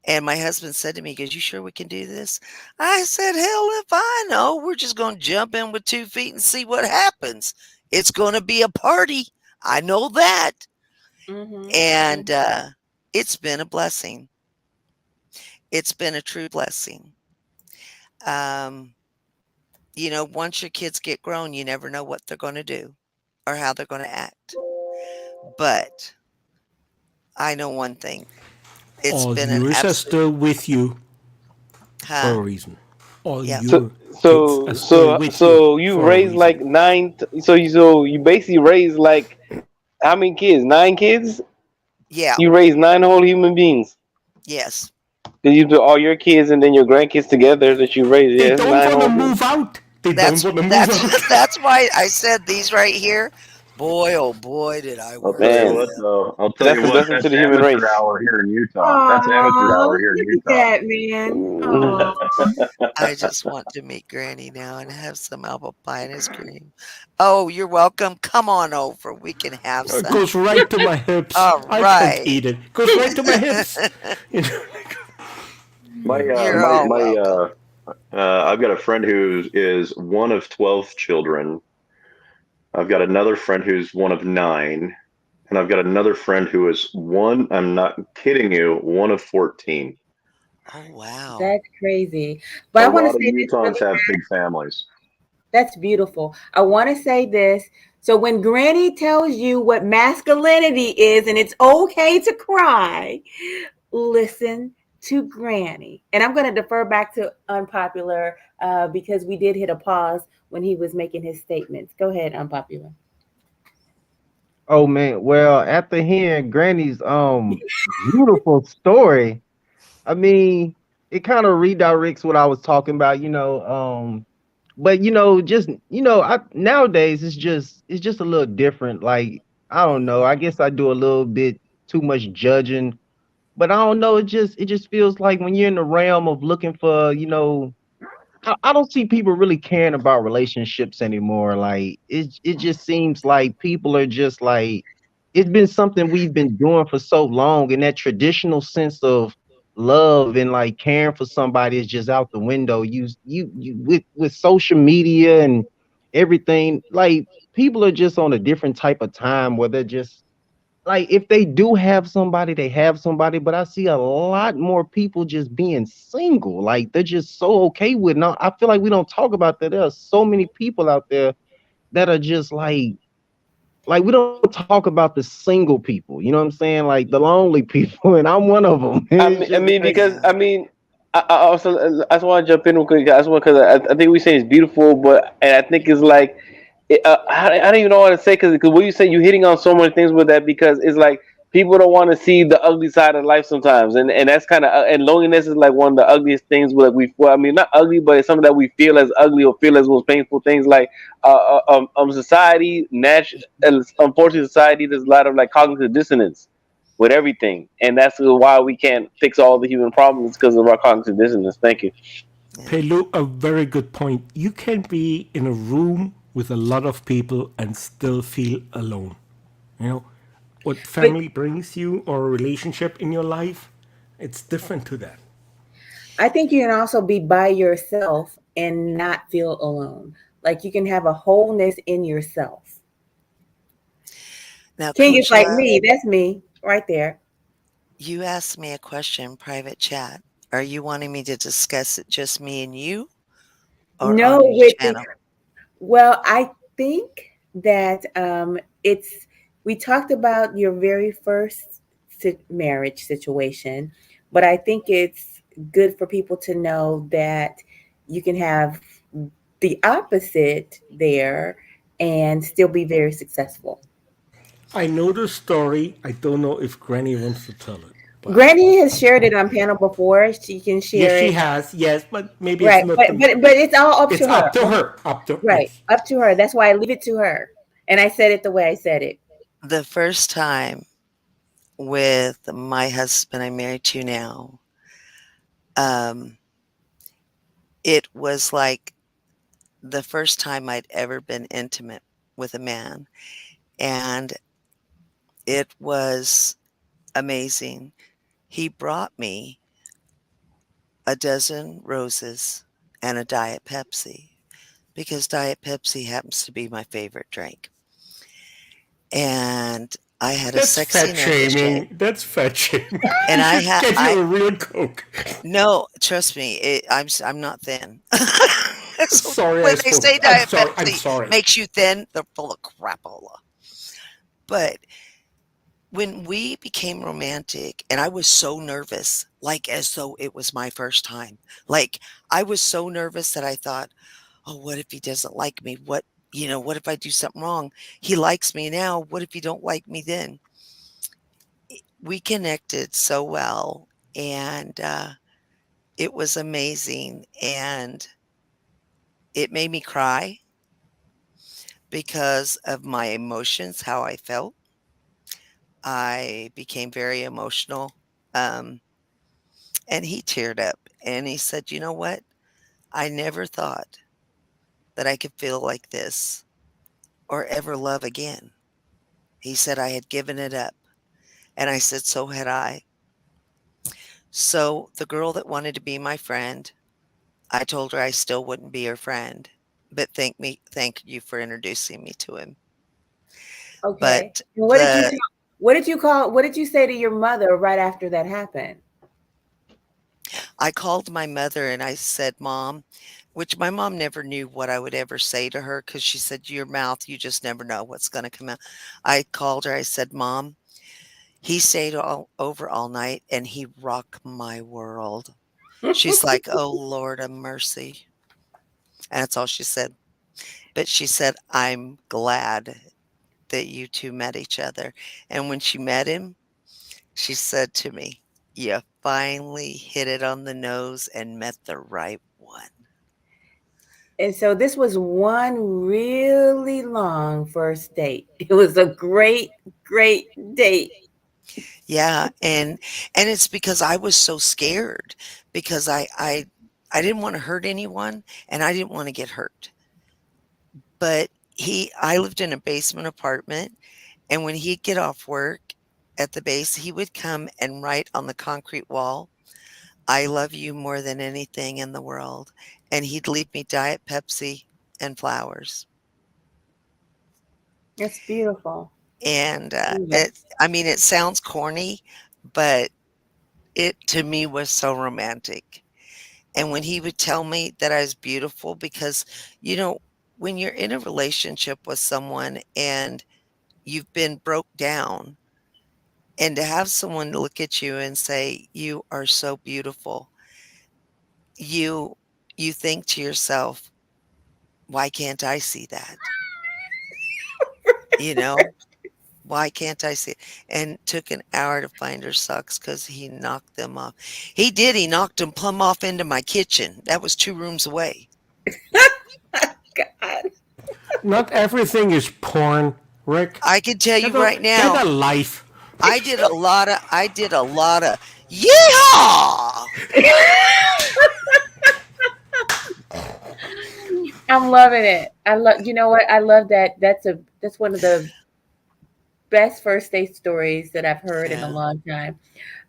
And my husband said to me, he goes, "You sure we can do this?" I said, "Hell if I know. We're just going to jump in with 2 feet and see what happens. It's going to be a party. I know that." And it's been a blessing. It's been a true blessing. Um, once your kids get grown, you never know what they're going to do or how they're going to act. But I know one thing. It's All been an yours are absolute still with you for a huh? reason. All Yep. so your kids so are still so with you so you for a raised like reason. nine. So you basically raised like how many kids? 9 kids. Yeah. You raised 9 whole human beings. Yes. Did you do all your kids and then your grandkids together that you raised? They Yeah, it's don't nine want to whole people. move out. They don't That's want to move that's out. that's why I said these right here. Boy, oh boy, did I I'll work tell for you Man, what, them. though. I'll tell that's you a what. lesson to That's the human amateur race. hour here in Utah. That's amateur Aw, hour here in look at Utah. that, man. Mm. Aw. I just want to meet Granny now and have some apple pie and ice cream. Oh, you're welcome. Come on over. We can have It some. goes right to my hips. All I can't right. eat it. It goes right to my hips. You know? My You're all welcome. I've got a friend who is one of 12 children. I've got another friend who's one of 9, and I've got another friend who is one. I'm not kidding you, one of 14. Oh, wow. That's crazy. A But I want to lot of say this Utahns really have big families. That's beautiful. I want to say this. So when Granny tells you what masculinity is and it's okay to cry, listen to Granny. And I'm going to defer back to Unpopular because we did hit a pause when he was making his statements. Go ahead, Unpopular. Oh man, well, after hearing Granny's beautiful story, I mean, it kind of redirects what I was talking about, but just I nowadays it's just a little different. Like, I don't know, I guess I do a little bit too much judging, but I don't know, it just feels like when you're in the realm of looking for, I don't see people really caring about relationships anymore. Like, it just seems like people are just like, it's been something we've been doing for so long, and that traditional sense of love and like caring for somebody is just out the window. You with social media and everything, like, people are just on a different type of time where they're just like, if they do have somebody, they have somebody, but I see a lot more people just being single. Like, they're just so okay with not. I feel like we don't talk about that. There are so many people out there that are just like we don't talk about the single people. You know what I'm saying? Like the lonely people, and I'm one of them. It's I just mean, like, because Yeah. I mean, I also I just want to jump in because I just want because I think we say it's beautiful, but and I think it's like I don't even know what to say because what you say you're hitting on so many things with that because it's like people don't want to see the ugly side of life sometimes, and that's kind of and loneliness is like one of the ugliest things. Like well, I mean, not ugly, but it's something that we feel as ugly or feel as most painful things. Like society, unfortunately, society, there's a lot of like cognitive dissonance with everything, and that's why we can't fix all the human problems because of our cognitive dissonance. Thank you. Yeah. Pelu, a very good point. You can be in a room with a lot of people and still feel alone. You know, what But family brings you or a relationship in your life, it's different to that. I think you can also be by yourself and not feel alone. Like you can have a wholeness in yourself. Now, King is Coach, like me. That's me right there. you asked me a question, private chat. Are you wanting me to discuss it just me and you or No, on your with the channel? Well, I think that it's we talked about your very first marriage situation, but I think it's good for people to know that you can have the opposite there and still be very successful. I know the story. I don't know if Granny wants to tell it, but Granny has shared it on panel before. She can yes, share she it, has. Yes, but maybe it's right? not But the. but but it's all up It's to her. up to her. Up to Right, yes. up to her. That's why I leave it to her. And I said it the way I said it. The first time with my husband I'm married to now, um, it was like the first time I'd ever been intimate with a man, and it was amazing. He brought me a dozen roses and a Diet Pepsi because Diet Pepsi happens to be my favorite drink. And I had a That's sexy fat necklace shape. shaming. That's fat shaming. And I had Get I you a real Coke. no, trust me, I'm not thin. So Sorry, I when they spoke. say I'm Diet sorry. I'm Pepsi sorry. makes you thin, they're full of crapola. But when we became romantic, and I was so nervous, like as though it was my first time. Like I was so nervous that I thought, "Oh, what if he doesn't like me? What if I do something wrong? He likes me now. What if he don't like me then?" We connected so well, and it was amazing, and it made me cry, because of my emotions, how I felt. I became very emotional. Um, and he teared up and he said, "You know what? I never thought that I could feel like this or ever love again." He said, "I had given it up." And I said, "So had I." So the girl that wanted to be my friend, I told her I still wouldn't be her friend, but thank you for introducing me to him. Okay. But And the what did you say to your mother right after that happened? I called my mother and I said, "Mom," which my mom never knew what I would ever say to her because she said, "Your mouth, you just never know what's going to come out." I called her. I said, "Mom, he stayed all over all night and he rocked my world." She's like, "Oh, Lord of mercy." And that's all she said. But she said, "I'm glad that you two met each other." And when she met him, she said to me, "You finally hit it on the nose and met the right one." And so this was one really long first date. It was a great, great date. Yeah, and it's because I was so scared because I didn't wanna hurt anyone and I didn't wanna get hurt. But I lived in a basement apartment, and when he'd get off work at the base, he would come and write on the concrete wall, "I love you more than anything in the world," and he'd leave me Diet Pepsi and flowers. That's beautiful. And, Yeah. I mean, it sounds corny, but it to me was so romantic. And when he would tell me that I was beautiful because, you know, when you're in a relationship with someone and you've been broke down, and to have someone look at you and say, "You are so beautiful," you you think to yourself, "Why can't I see that?" You know? "Why can't I see it?" And took an hour to find her socks because he knocked them off. He did, he knocked them plumb off into my kitchen. That was 2 rooms away. God. Not everything is porn, Rick. I can tell you right Get now, a life. I did a lotta yeehaw! I'm loving it. You know what? I love that. That's one of the best first date stories that I've heard in a Yeah, long time.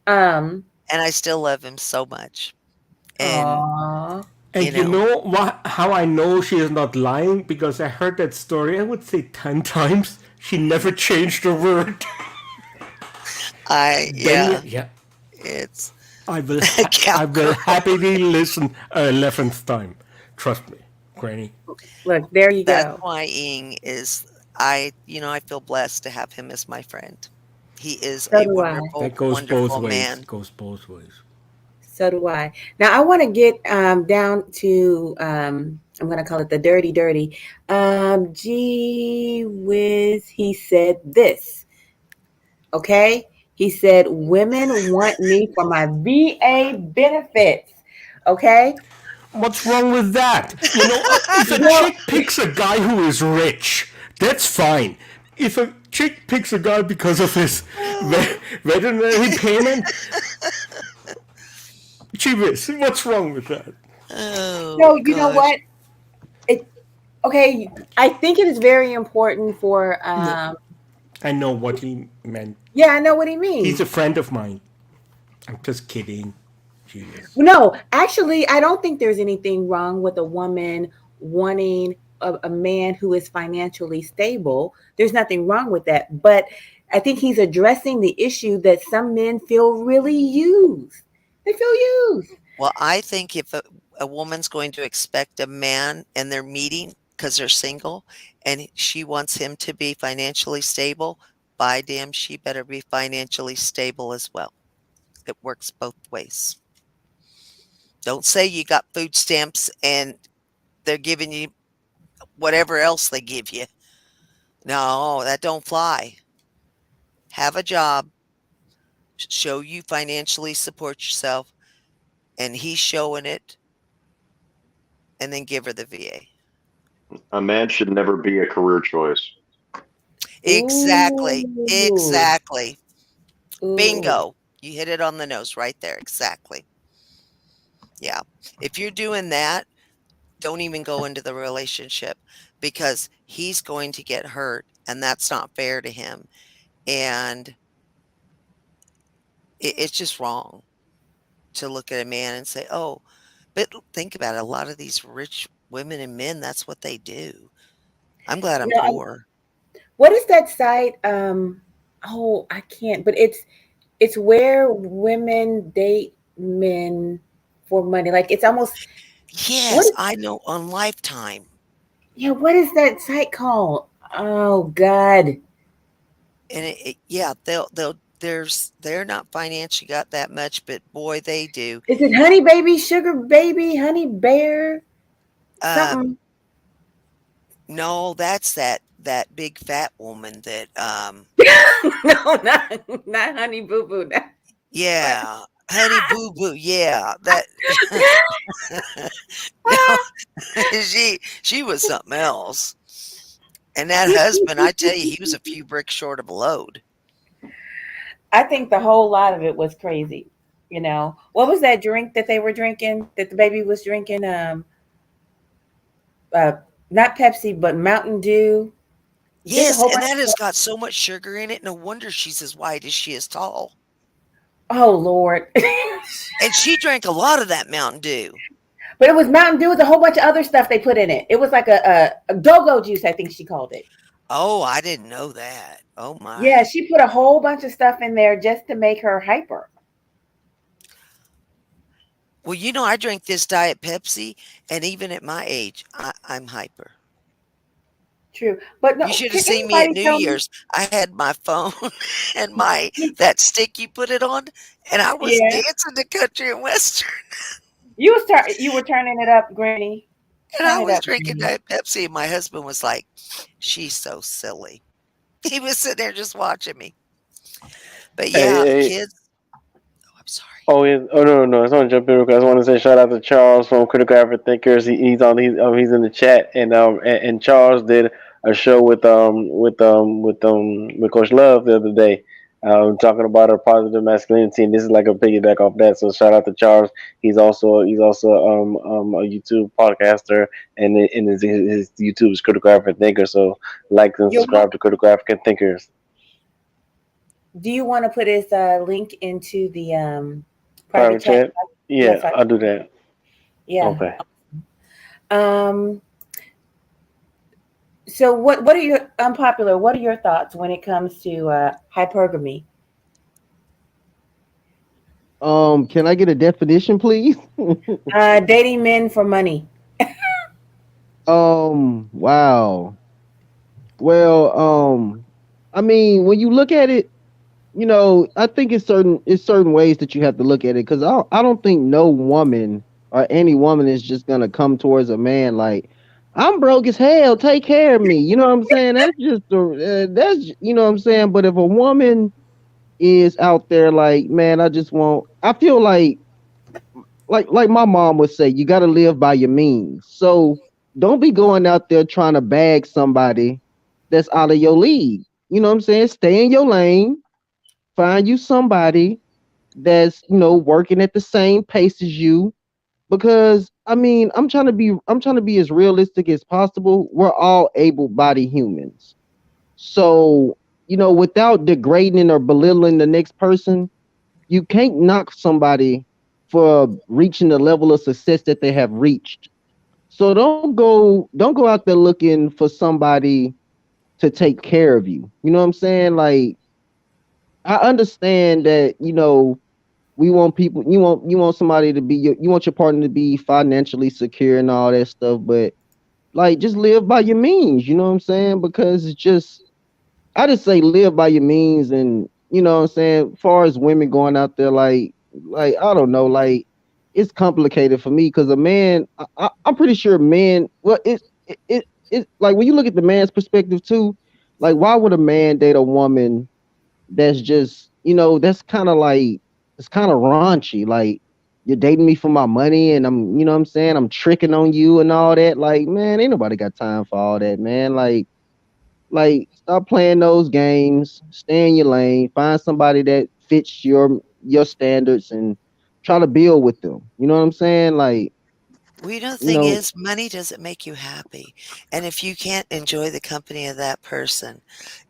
Um, and I still love him so much, and, Aw. you And you know, know how I know she is not lying? Because I heard that story, I would say 10 times. She never changed a word. Then, yeah, yeah, it's I will cowgirl. happily listen a 11th time. Trust me, Granny. Look, there you That's go. why Ing is I feel blessed to have him as my friend. He is So a do I. That wonderful, goes both wonderful ways. man. Goes both ways. So do I. Now I want to get down to I'm going to call it the dirty, dirty. Gee whiz, he said this. Okay, he said women want me for my VA benefits. Okay, What's wrong with that? You know, if a well, chick picks a guy who is rich, that's fine. If a chick picks a guy because of his veterinary payment, gee whiz, what's wrong with that? Oh no, you know gosh. what? It okay. I think it is very important for No, I know what he meant. yeah, I know what he He's means. a friend of mine. I'm just kidding. Gee whiz. No, actually, I don't think there's anything wrong with a woman wanting a man who is financially stable. There's nothing wrong with that. But I think he's addressing the issue that some men feel really used. They feel used. Well, I think if a woman's going to expect a man and they're meeting because they're single and she wants him to be financially stable, by damn, she better be financially stable as well. It works both ways. Don't say you got food stamps and they're giving you whatever else they give you. No, that don't fly. Have a job, show you financially support yourself, and he's showing it, and then give her the VA. A man should never be a career choice. Exactly. Ooh. Exactly. Ooh. Bingo. You hit it on the nose right there. Exactly. Yeah. If you're doing that, don't even go into the relationship because he's going to get hurt and that's not fair to him. And it's just wrong to look at a man and say, oh, but think about it. A lot of these rich women and men, that's what they do. I'm glad I'm You know, poor. what is that site? Oh, I can't, but it's where women date men for money. Like it's almost what Yes, is I know on Lifetime. yeah, what is that site called? Oh God. And yeah, they're not financially got that much, but boy, they do. Is it Honey Baby, Sugar Baby, Honey Bear? Um, Something. no, that's that big fat woman that No, not Honey Boo Boo. What? yeah, Honey Boo Boo, yeah, that no, she was something else. And that husband, I tell you, he was a few bricks short of a load. I think the whole lot of it was crazy. You know, what was that drink that they were drinking? That the baby was drinking? Uh, not Pepsi, but Mountain Dew. Just a Yes, whole and bunch that of has stuff. got so much sugar in it. No wonder she's as wide as she is tall. Oh Lord! And she drank a lot of that Mountain Dew. But it was Mountain Dew with a whole bunch of other stuff they put in it. It was like a go-go juice, I think she called it. Oh, I didn't know that. Oh Yeah, my. she put a whole bunch of stuff in there just to make her hyper. Well, I drink this Diet Pepsi, and even at my age, I'm hyper. True, but You no, should have can seen me at anybody New tell me? Year's. I had my phone and my that stick you put it on, and I was Yeah, dancing to country and western, you were turning it up, Granny. and I Turn it was up, drinking Granny. Diet Pepsi, and my husband was like, "She's so silly." He was sitting there just watching me. But Hey, yeah, hey, kids. Oh, I'm sorry. oh, yeah. Oh, no, no, no. I just want to jump in real quick. I just want to say shout out to Charles from Critical African Thinkers. He's in the chat, and Charles did a show with Coach Love the other day, talking about our positive masculinity, and this is like a piggyback off that. So shout out to Charles. He's also a YouTube podcaster, and his YouTube is Critical African Thinker. So like and You want? subscribe to Critical African Thinkers. Do you want to put his link into the private Private chat? chat. Yes, Yeah, I'll do that. yeah. Okay. Um. So, what are your unpopular? What are your thoughts when it comes to hypergamy? Can I get a definition, please? Dating men for money. Wow. Well, I mean, when you look at it, I think it's certain ways that you have to look at it because I don't think no woman or any woman is just gonna come towards a man like I'm broke as hell, take care of me. You know what I'm saying? That's what I'm saying. But if a woman is out there like, man, I feel like my mom would say, you got to live by your means. So don't be going out there trying to bag somebody that's out of your league. You know what I'm saying? Stay in your lane, find you somebody that's working at the same pace as you. Because I mean, I'm trying to be as realistic as possible. We're all able-bodied humans. So, without degrading or belittling the next person, you can't knock somebody for reaching the level of success that they have reached. So don't go out there looking for somebody to take care of you. You know what I'm saying? Like I understand that, we want people you want somebody to be you want your partner to be financially secure and all that stuff, but like just live by your means, you know what I'm saying? Because I just say live by your means, and what I'm saying, far as women going out there like I don't know, like it's complicated for me because a man, I'm pretty sure men, well it like when you look at the man's perspective too, like why would a man date a woman that's just that's kind of like it's kind of raunchy, like you're dating me for my money and I'm, you know what I'm saying, I'm tricking on you and all that. Like, man, ain't nobody got time for all that, man. Like stop playing those games, stay in your lane, find somebody that fits your standards and try to build with them. You know what I'm saying? Like, Well, the you thing know, is, money doesn't make you happy. And if you can't enjoy the company of that person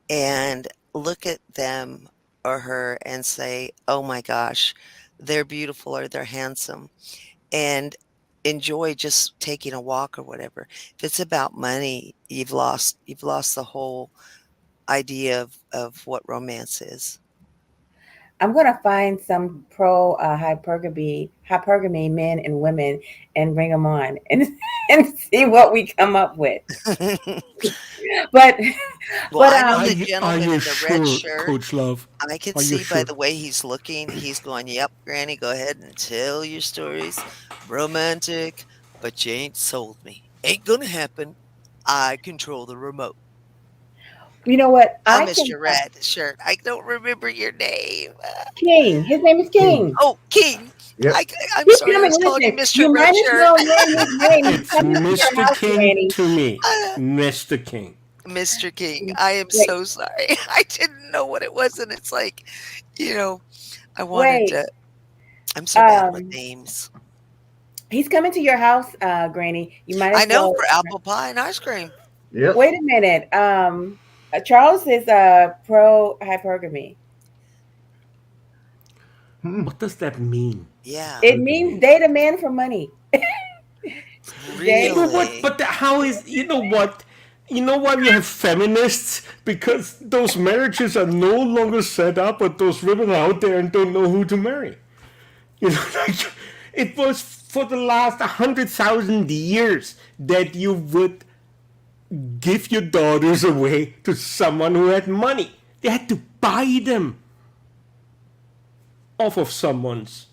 and look at them or her and say, oh my gosh, they're beautiful or they're handsome, and enjoy just taking a walk or whatever. If it's about money, you've lost the whole idea of what romance is. I'm gonna find some pro hypergamy men and women and bring them on and and see what we come up with. But Well, but I know the Are gentleman you in the red sure, shirt. Coach Love? I can Are you see by sure? the way he's looking, he's going, "Yep, Granny, go ahead and tell your stories. Romantic, but you ain't sold me. Ain't gonna happen. I control the remote." you know what? I I missed can your red shirt. I don't remember your name. King. His name is King. King. Oh, King. Yep. I'm He's sorry, I coming. was calling you Listen, Mr. you Red might as Shirt. well learn his name. He's It's coming to your Mr. house, King Granny. to me. Mr. King. Mr. King. I am Wait, so sorry. I didn't know what it was, and it's like, you know, I wanted wait. to I'm so bad with Um, names. he's coming to your house, Granny. You might I as know well. for apple pie and ice cream. Yep. Wait a minute. Charles is pro hypergamy. Hmm. What does that mean? Yeah, It means Hypergamy. date a man for money. Date. But what? really. But how is? You know what? You know why we have feminists? Because those marriages are no longer set up, but those women are out there and don't know who to marry. You know, like, it was for the last 100,000 years that you would give your daughters away to someone who had money. They had to buy them off of someone's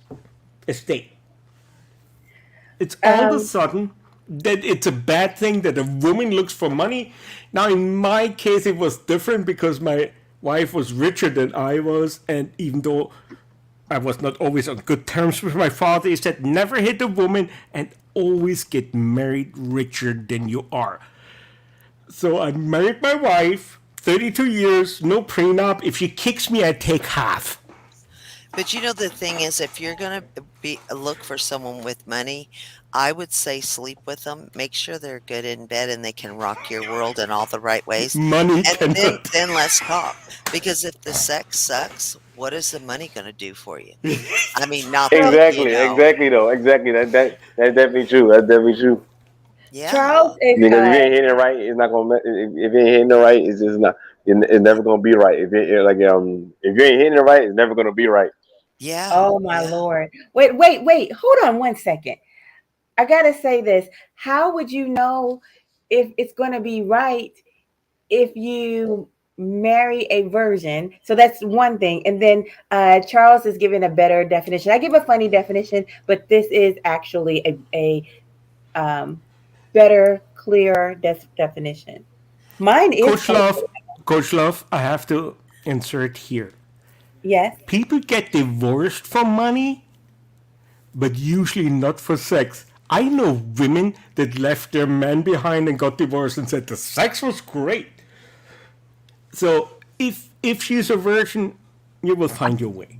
estate. It's all of a Um, sudden that it's a bad thing that a woman looks for money. Now, in my case, it was different because my wife was richer than I was, and even though I was not always on good terms with my father, he said, never hit a woman and always get married richer than you are. So I married my wife, 32 years, no prenup. If she kicks me, I take half. But the thing is, if you're gonna be look for someone with money, I would say sleep with them. Make sure they're good in bed and they can rock your world in all the right ways, Money and then cannot. then let's talk. Because if the sex sucks, what is the money gonna do for you? I mean, not so that Exactly though. Exactly. That's definitely true. That's definitely true. yeah, Charles is Because if you ain't hitting it right, it's not gonna. If you ain't hitting it right, it's just not. It's never gonna be right. If you ain't hitting it right, it's never gonna be right. yeah, oh my yeah. Lord. Wait. Hold on one second. I gotta say this. How would you know if it's gonna be right if you marry a virgin? So that's one thing. And then Charles is giving a better definition. I give a funny definition, but this is actually a better, clearer definition. Mine is Coach colorful. Love, Coach Love, I have to insert here. Yes. People get divorced for money, but usually not for sex. I know women that left their man behind and got divorced and said the sex was great. So if she's a virgin, you will find your way.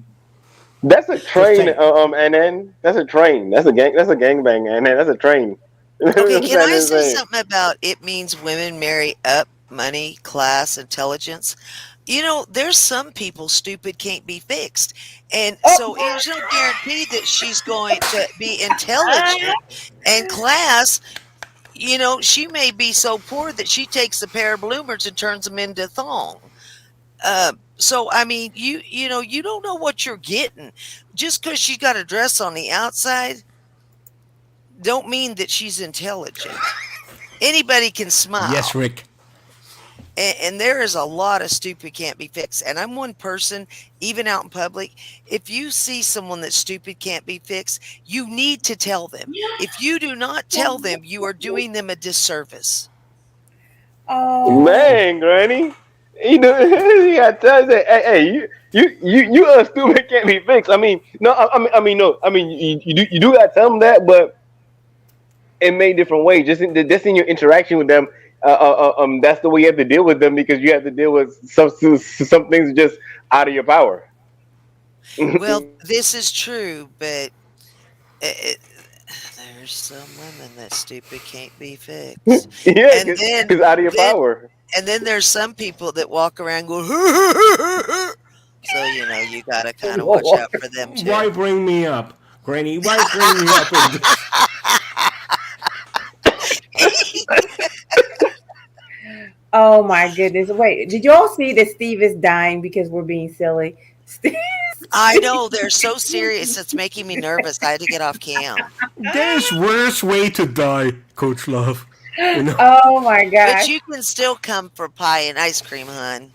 That's a Just train. saying. And then that's a train. That's a gang. That's a gangbang. And then that's a train. You know what Okay, I'm can saying? I It's say like, something about it means women marry up, money, class, intelligence? There's some people stupid can't be fixed. And so Oh, there's no guarantee that she's going to be intelligent and class. She may be so poor that she takes a pair of bloomers and turns them into thong. So I mean, you don't know what you're getting. Just because she got a dress on the outside, don't mean that she's intelligent. Anybody can Yes, smile. Rick. And there is a lot of stupid can't be fixed. And I'm one person, even out in public, if you see someone that's stupid can't be fixed, you need to tell them. If you do not tell them, you are doing them a disservice. oh, man, Granny. You know, you got to say, hey, You stupid can't be fixed. I mean, no, I mean, no, I mean, you do gotta tell them that, but in many different ways. Just in your interaction with them, that's the way you have to deal with them because you have to deal with some things just out of your power. Well, this is true, but it, there's some women that stupid can't be fixed. Yeah, And because out of your then power. there's some people that walk around go so you got to kind of watch Lord, out for them why too. bring me up, Granny? Why bring me up in this? Oh my goodness. Wait, did you all see that Steve is dying because we're being silly? Steve, I know they're so serious it's making me nervous. I had to get off cam. There's worse way to die, Coach Love. You know. oh my But gosh. you can still come for pie and ice cream, hun.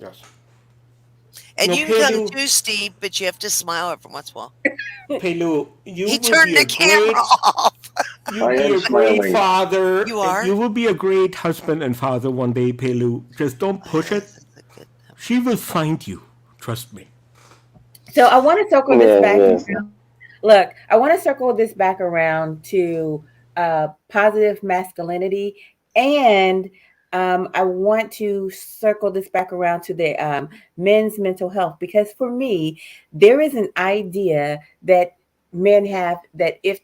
Yes. And No, you can come Pelu, too, Steve, but you have to smile every once in a while. Pelu, you He will turned be the a camera great off. You'll I be am a great smiling. father, You and are? you will be a great husband and father one day, Pelu. Just don't Oh, push it. that's a good number. She will find you. Trust me. So I want to circle this Yes, back yes. around. Look, I want to circle this back around to positive masculinity, and I want to circle this back around to the men's mental health because for me, there is an idea that men have that if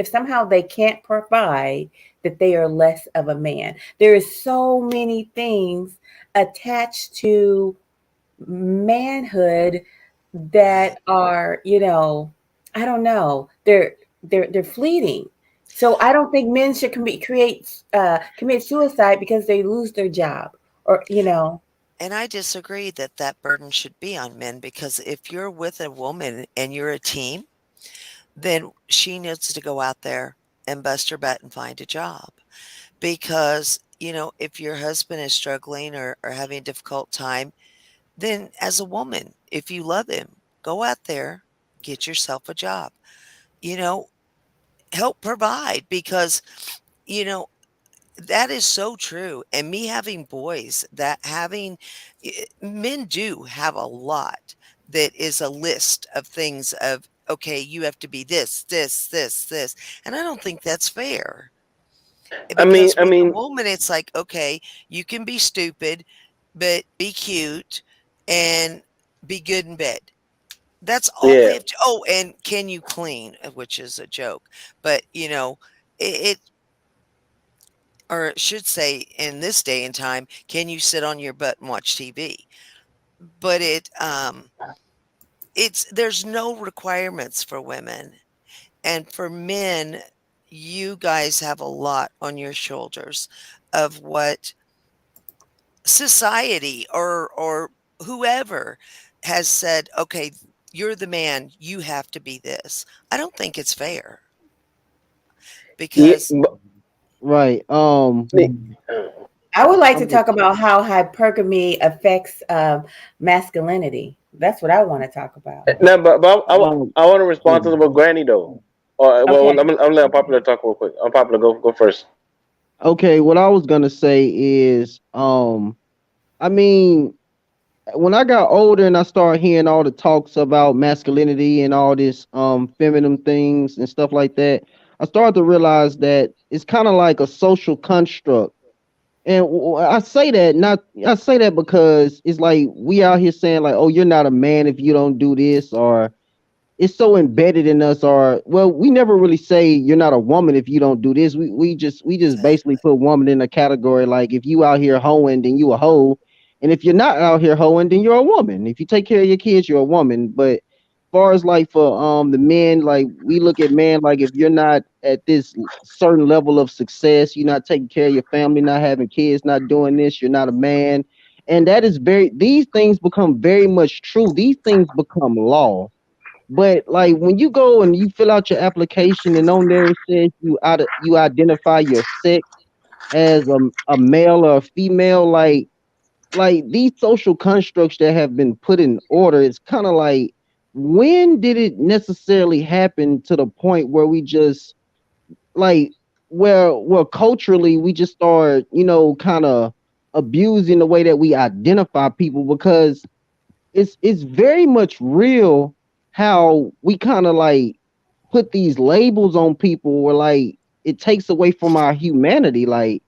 somehow they can't provide, that they are less of a man. There is so many things attached to manhood Right. that are, I don't know, they're fleeting. So I don't think men should commit suicide because they lose their job or And I disagree that that burden should be on men because if you're with a woman and you're a team, then she needs to go out there and bust her butt and find a job. Because, if your husband is struggling or having a difficult time, then as a woman, if you love him, go out there, get yourself a job, you know, help provide because, you know, that is so true. And me having boys that men do have a lot that is a list of things of, okay, you have to be this, this, this, this. And I don't think that's fair. I mean, Because I with a mean, woman, it's like, okay, you can be stupid, but be cute and be good in bed. That's all they yeah. have to. Oh, and can you clean? Which is a joke, but it or it should say in this day and time, can you sit on your butt and watch TV? But it's there's no requirements for women, and for men, you guys have a lot on your shoulders of what society or whoever has said, okay, you're the man, you have to be this. I don't think it's fair Yeah. because Right. I would like to I'm just talk about how hypergamy affects masculinity. That's what I want to talk about. No, but um I want to respond to what Granny though. Well, Okay. I'm letting Unpopular talk real quick. Unpopular, go first. okay, what I was gonna say is I mean when I got older and I started hearing all the talks about masculinity and all this feminine things and stuff like that, I started to realize that it's kind of like a social construct. And I say that because it's like we out here saying like, oh, you're not a man if you don't do this, or it's so embedded in us, or well, we never really say you're not a woman if you don't do this. We just basically exactly. put woman in a category like if you out here hoeing, then you a hoe. And if you're not out here hoeing, then you're a woman. If you take care of your kids, you're a woman. But far as like for the men, like we look at man like if you're not at this certain level of success, you're not taking care of your family, not having kids, not doing this, you're not a man. And that is very these things become very much true. These things become law. But like when you go and you fill out your application and on there it says you identify your sex as a male or a female, like these social constructs that have been put in order, it's kind of like when did it necessarily happen to the point where we just like where culturally we just start, kind of abusing the way that we identify people because it's very much real how we kind of like put these labels on people where like it takes away from our humanity. Like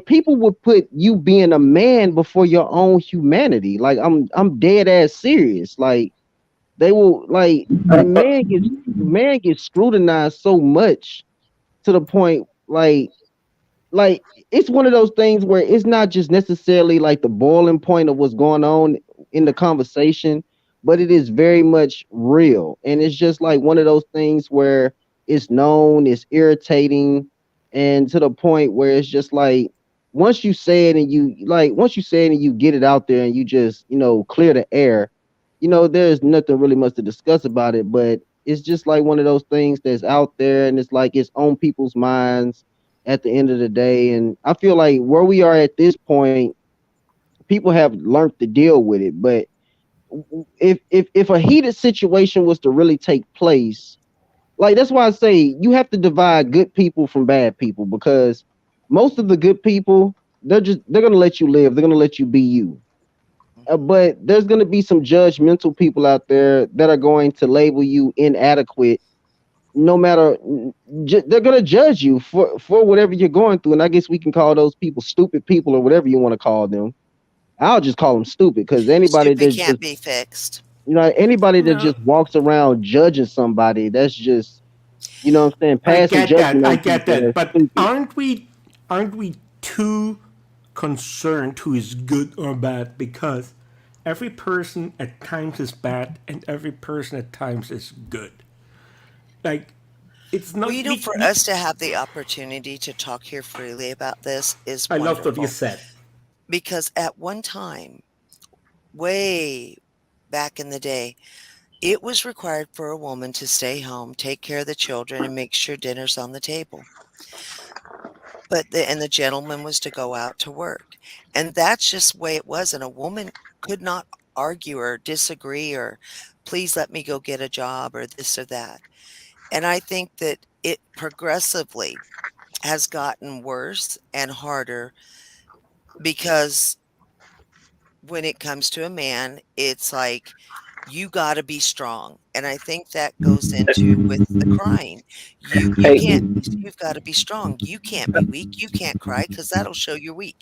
people would put you being a man before your own humanity. Like I'm dead ass serious. Like they will like the man gets scrutinized so much to the point like it's one of those things where it's not just necessarily like the boiling point of what's going on in the conversation, but it is very much real. And it's just like one of those things where it's known, it's irritating, and to the point where it's just like once you say it and you get it out there and you just, clear the air, there's nothing really much to discuss about it. But it's just like one of those things that's out there and it's like it's on people's minds at the end of the day. And I feel like where we are at this point, people have learned to deal with it. But if a heated situation was to really take place, like that's why I say you have to divide good people from bad people, because most of the good people, they're gonna let you live, they're gonna let you be you. Mhm. But there's going to be some judgmental people out there that are going to label you inadequate. No matter, they're going to judge you for whatever you're going through. And I guess we can call those people stupid people or whatever you want to call them. I'll just call them stupid, because anybody Stupid that's can't just, be fixed. anybody that No, just walks around judging somebody, that's just, what I'm saying, I passing get that. judgment I on get people. that. That's But stupid. aren't we too concerned who is good or bad? Because every person at times is bad and every person at times is good. Like it's Well, not for us to have the opportunity to talk here freely about this is I love what you wonderful, said. because at one time, way back in the day, it was required for a woman to stay home, take care of the children, and make sure dinner's on the table. And the gentleman was to go out to work. And that's just the way it was. And a woman could not argue or disagree or please let me go get a job or this or that. And I think that it progressively has gotten worse and harder, because when it comes to a man, it's like, you gotta be strong, and I think that goes into with the crying. You Hey, can't you've gotta be strong. You can't be weak. You can't cry because 'cause that'll show you're weak,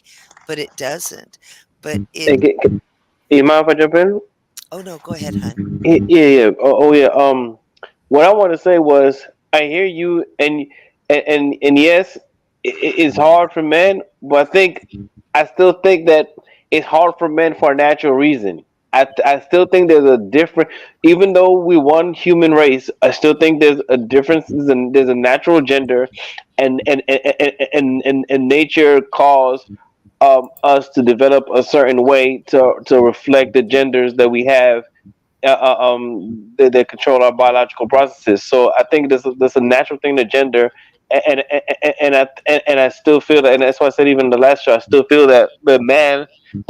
but it doesn't. But hey, you mind if I jump in? Oh, no, go ahead, hun. Yeah, yeah. Oh, yeah. What I want to say was, I hear you, and yes, it's hard for men, but I still think that it's hard for men for a natural reason. I still think there's a different, even though we one human race, I still think there's a difference. There's a natural gender, and nature calls us to develop a certain way to reflect the genders that we have, that control our biological processes. So I think there's a natural thing to gender, and I still feel that, and that's why I said even in the last show, I still feel that the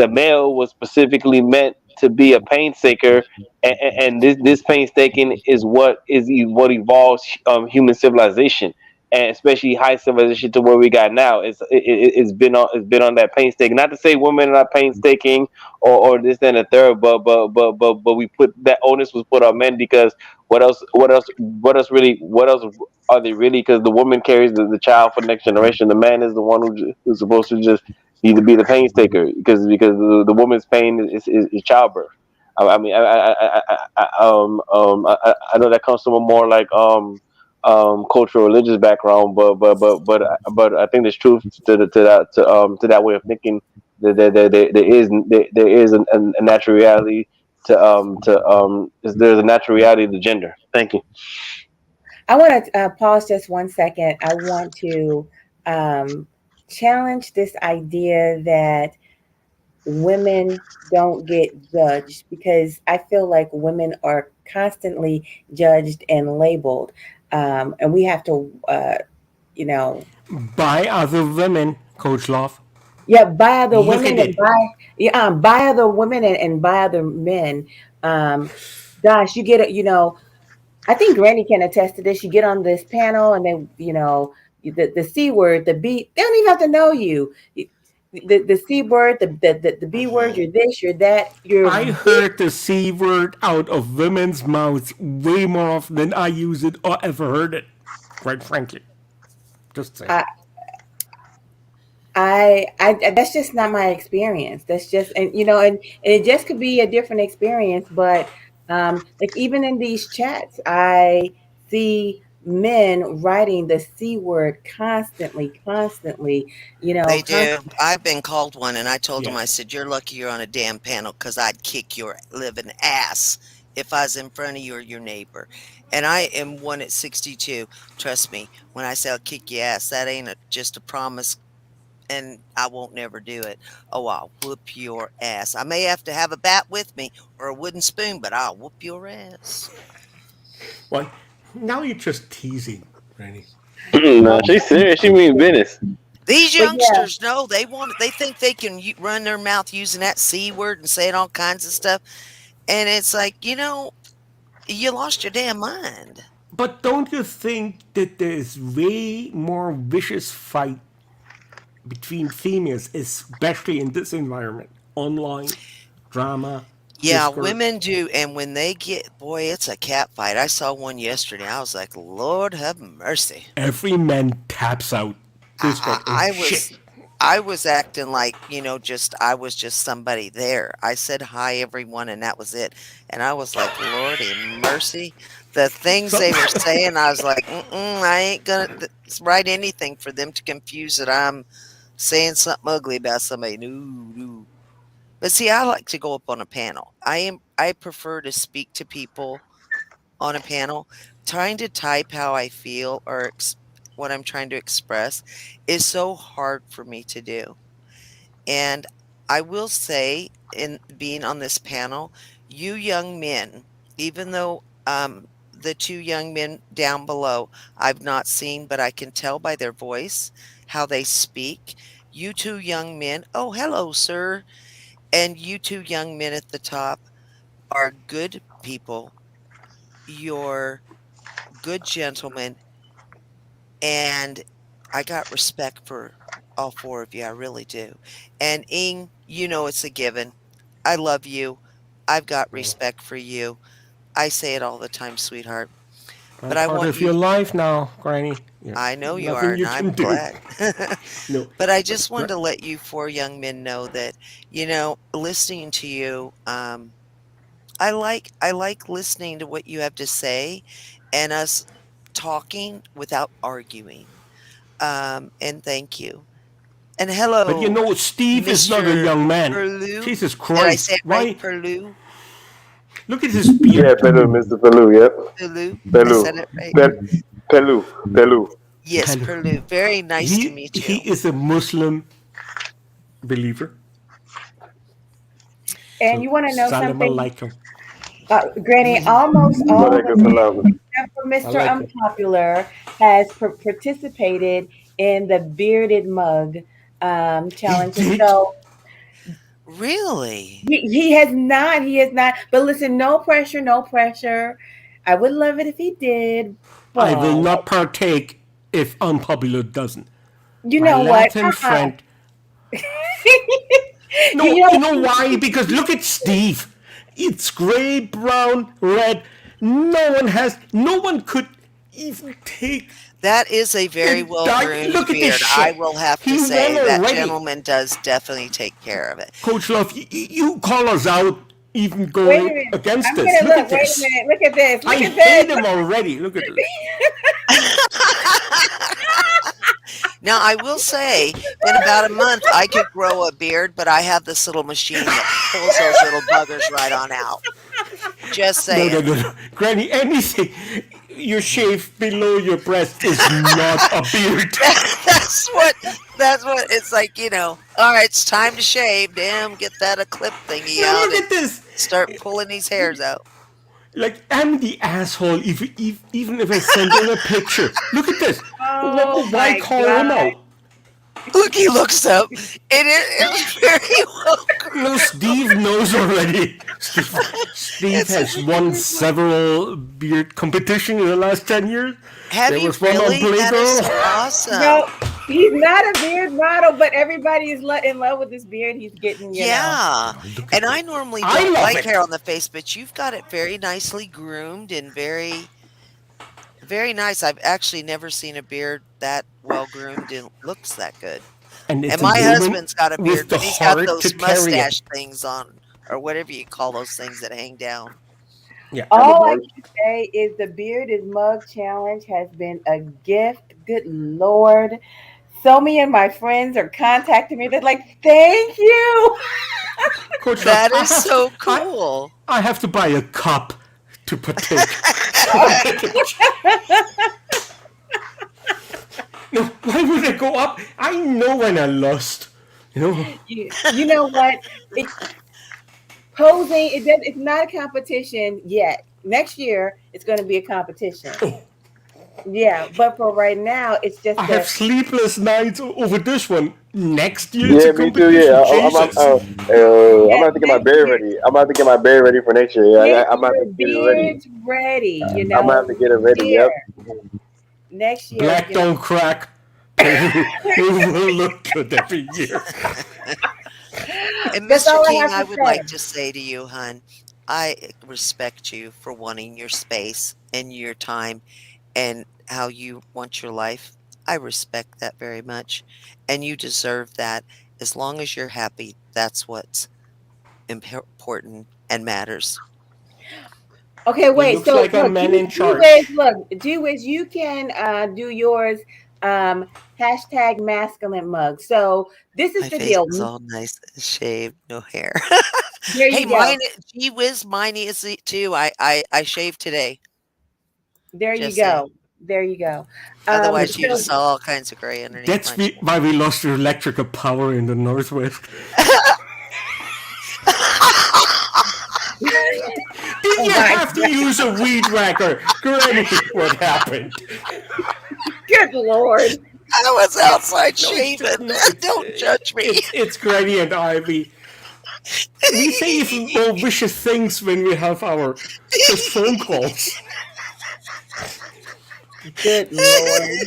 male was specifically meant to be a painstaker, and this painstaking is what evolves human civilization. And especially high civilization to where we got now, it's been on that painstaking. Not to say women are not painstaking, or this and the third, but we put that onus was put on men, because what else are they really? Because the woman carries the child for the next generation. The man is the one who's supposed to just need to be the painstaker, because the woman's pain is childbirth. I mean, I know that comes from a more like cultural religious background, but I think there's truth to that way of thinking. There is a natural reality there's a natural reality to gender. Thank you. I want to pause just 1 second. I want to um, challenge this idea that women don't get judged, because I feel like women are constantly judged and labeled. And we have to, you know, By other women, Coach Love. yeah, by other Look women at and it. by other women and by other men. Um, gosh, you get it, I think Granny can attest to this. You get on this panel and they, the C word, the B, they don't even have to know you. the C word, the B word, you're this, you're that, you're I heard the C word out of women's mouths way more often than I use it or ever heard it. Quite frankly, just saying. I, that's just not my experience. That's just, and and it just could be a different experience, but like even in these chats, I see men writing the C word constantly, They do. constantly. I've been called one, and I told him, Yeah. I said, "You're lucky you're on a damn panel, because I'd kick your living ass if I was in front of you or your neighbor." And I am one at 62. Trust me, when I say I'll kick your ass, that ain't just a promise, and I won't never do it. Oh, I'll whoop your ass. I may have to have a bat with me or a wooden spoon, but I'll whoop your ass. Well, now you're just teasing, Granny. No, No, she's serious. She mean business. These but yeah, youngsters know they think they can run their mouth using that C word and saying all kinds of stuff. And it's like, you lost your damn mind. But don't you think that there's way more vicious fight between females, especially in this environment? Online, drama, Yeah, Discord. women do. And when they get, boy, it's a cat fight. I saw one yesterday. I was like, Lord have mercy. Every man taps out I, Discord. Oh I, I shit. was. I was acting like, I was just somebody there. I said hi, everyone, and that was it. And I was like, Lordy mercy. The things So, they were saying, I was like, I ain't gonna write anything for them to confuse that I'm saying something ugly about somebody. No, no. But see, I like to go up on a panel. I prefer to speak to people on a panel. Trying to type how I feel or what I'm trying to express is so hard for me to do. And I will say, in being on this panel, you young men, even though the two young men down below I've not seen, but I can tell by their voice how they speak. You two young men, oh, hello, sir. And you two young men at the top are good people. You're good gentlemen. And I got respect for all four of you. I really do. And Ing, it's a given. I love you. I've got respect for you. I say it all the time, sweetheart. I'm But I part want of your you, life now, Granny. Yeah. I know you are, Nothing and you I'm can do. glad. No. But I just wanted Gra- to let you four young men know that, listening to you, I like listening to what you have to say and us talking without arguing. And thank you. And But hello, Steve is not a Mr. young man. Perlu. Jesus Did I Christ. say it right? Why? Perlu? Look at his Yeah, beard. Pelu, Mr. Pelu. Yep, Perlu? I Pelu, said it right. Pelu, Pelu. Yes, Hello. Perlu. Very nice to meet He you. is a Muslim believer. and So you want to know salam something, alaikum. Granny? Almost all the Walaikum men, salam. except for Mr. Alaikum. Unpopular, has participated in the bearded mug He challenge, and did. so Really? he has not. He has not. But listen, no pressure, no pressure. I would love it if he did, I will but not partake if unpopular doesn't. you My know what? Latin friend. No, You you know, know why? Because look at Steve. It's gray, brown, red. No one could even take That is a very the well dye. groomed Look at this beard. I shit. will have to He won say that already. gentleman does definitely take care of it. Coach Love, you call us out even wait a going minute. against I'm us. gonna Look look. at Wait a this. minute. Look at this. I Look at hate him this. already. Look at this. Now, I will say, in about a month, I could grow a beard, but I have this little machine that pulls those little buggers right on out. Just No, no, saying. no, no. Granny, anything you shave below your breast is not a beard. that's what that's what it's like, all right, it's time to shave. Damn, get that a clip thingy No, out look and at this. start pulling these hairs out. Like, I'm the asshole even if I send in a picture. Look at this. Oh Why my call him god. out? Look, he looks up. It is very well No, grown. Steve knows already. Steve It's has won several beard competition in the last 10 years. have There you was one on really? That is Playgirl. so awesome. Well, He's not a beard model, but everybody is in love with this beard. He's getting, Yeah. Oh, look And at I it. normally I don't love like it. hair on the face, but you've got it very nicely groomed and very, very nice. I've actually never seen a beard that well groomed and looks that good. And And it's a my woman husband's got a with beard, the but he's got heart to those carry it. mustache things on, or whatever you call those things that hang down. Yeah. All I Handlebars. can say is the Bearded Mug Challenge has been a gift. Good Lord. So many of my friends are contacting me. They're like, thank you. Coach, That is so cool. I have to buy a cup to partake. No, why would I go up? I know when I lost. You know. You know what? Posing, it's not a competition yet. Next year, it's going to be a competition. Oh, Yeah, but for right now, it's just I have sleepless nights over this one. Next year, it's Yeah, a me too. competition. Yeah, Jesus. I'm yeah, gonna have to get my next beard year. ready. I'm gonna have to get my beard ready for next year. Yeah, Get I'm gonna have your to get it ready. beards ready. I'm gonna have to get it ready. Year, Yep. next year. Black don't crack. It will look good every year. And That's Mr. all I King, have I to would say. like to say to you, hon, I respect you for wanting your space and your time and how you want your life. I respect that very much. And you deserve that. As long as you're happy, that's what's important and matters. Okay, It wait. looks So like a look, man in do Wiz, charge. look, do Wiz, you can do yours hashtag masculine mug. So this is My the face deal. is all nice, shaved, no hair. There Hey, you go. mine, gee whiz, mine is too. I shaved today, There you just saying. go. There you go. Otherwise, you'd have So saw all kinds of gray underneath That's my chin. why we lost the electrical power in the Northwest. Did you my have to use a weed whacker? Granny, what happened? good Lord. I was outside No, shaving. no, Don't judge me. it's Granny and I. We say even more vicious things when we have our first phone calls. Good Lord.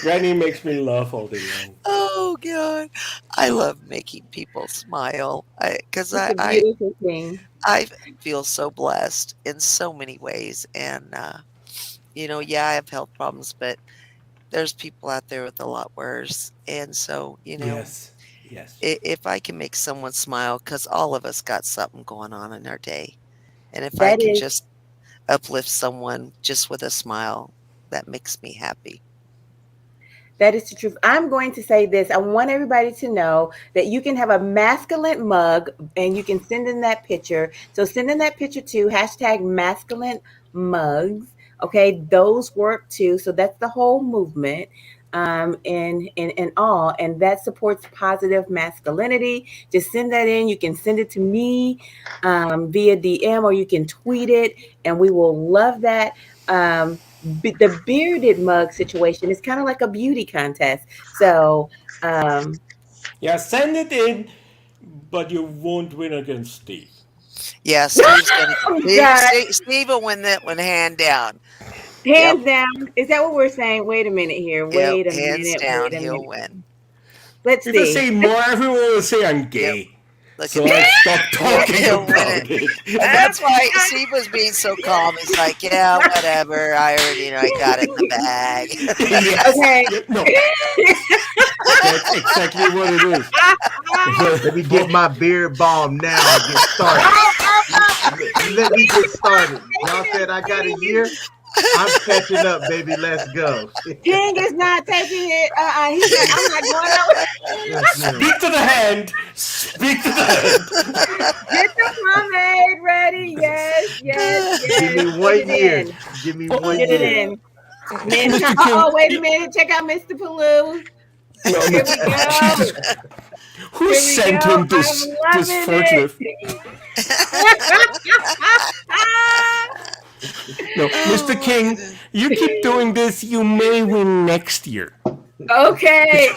Granny makes me laugh all day long. Oh God, I love making people smile. Because It's a beautiful thing. I feel so blessed in so many ways, and yeah, I have health problems, but there's people out there with a lot worse, and so Yes, yes. if I can make someone smile, because all of us got something going on in our day, and if I That can is just uplift someone just with a smile, that makes me happy. That is the truth. I'm going to say this. I want everybody to know that you can have a masculine mug and you can send in that picture. So send in that picture to hashtag masculine mugs. Okay, those work too. So that's the whole movement. And all, and that supports positive masculinity. Just send that in. You can send it to me via DM, or you can tweet it, and we will love that. The bearded mug situation is kind of like a beauty contest. So, Yeah, send it in, but you won't win against Steve. Yeah, Steve's gonna. oh God, Steve will win that one hand down. Yep. hands down. Is that what we're saying? Wait a minute here. Yep, Wait a hands minute. down, Wait a he'll minute. win. Let's If I see. say more, everyone will say I'm Yep. gay. Look So at I that. stopped talking He'll win about it. it. And that's why Steve was being so calm. He's like, yeah, whatever. I already, I got it in the bag. Yes. Okay. Yeah, no, that's exactly what it is. Let me get my beard balm now and get started. Let me get started. Y'all said I got a year. I'm catching up, baby. Let's go. King is not taking it. He said, I'm not going over. Yes, ma'am. Speak to the hand. Speak to the hand. Get the pomade ready. Yes, yes, Give yes. me Get 1 it year. in. Give me 1 Get it year. in. Man, Mr. King, wait a minute. Check out Mr. Paloo. no, Here we go. Jesus. Who Here we sent go. him this I'm loving forklift? it. No, Mr. Oh, King, you keep doing this, you may win next year. Okay.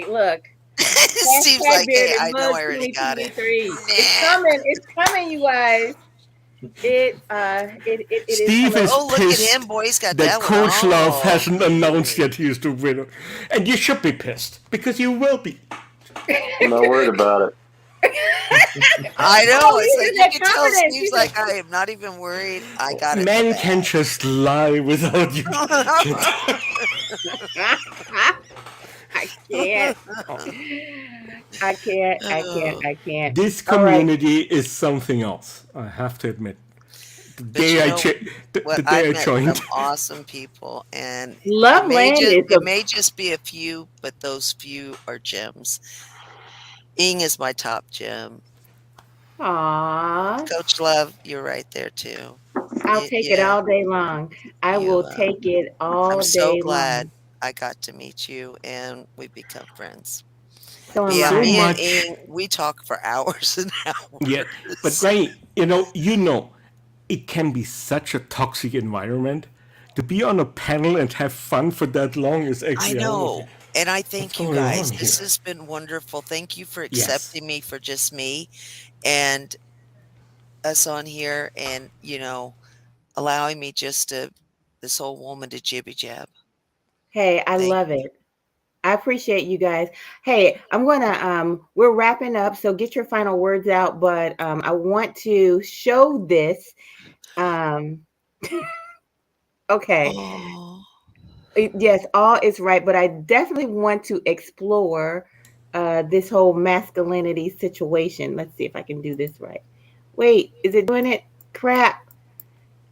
Look. Steve's Hashtag like, hey, bearded I know mug I already got it. 2023. It's Nah. coming. It's coming, you guys. It is Steve hilarious. is Oh, look at him, pissed boy. He's got that that one. Coach Love Oh, hasn't announced yeah. yet he is the winner. And you should be pissed, because you will be. I'm not worried about it. I know. Oh, It's you like hear you that can tell confidence? Steve's like, I am not even worried. I got it in the Men can bag. just lie without you. I can't. I can't. I can't. Oh, I can't. This All right. community is something else, I have to admit. The but you day I, know cha- what? the day I've I met joined. some awesome people, and Loveland is it may just be a few, but those few are gems. Ing is my top gem. Aw. Coach Love, you're right there too. I'll take it Yeah, all day long. I you. will take it I'm all so day glad long. I got to meet you, and we become friends. So But am yeah, So I. me and much. Ing, we talk for hours and Yeah, but hours. Granny, it can be such a toxic environment. To be on a panel and have fun for that long is I actually, oh, know. And I what's thank you going on guys. This here? has been wonderful. Thank you for Yes. accepting me for just me and us on here and, allowing me just to, this old woman to jibby jab. Hey, I Thank love you. it. I appreciate you guys. Hey, I'm gonna we're wrapping up, so get your final words out, but I want to show this. Um okay. Oh, Yes, all is right, but I definitely want to explore this whole masculinity situation. Let's see if I can do this right. Wait, is it doing it? Crap.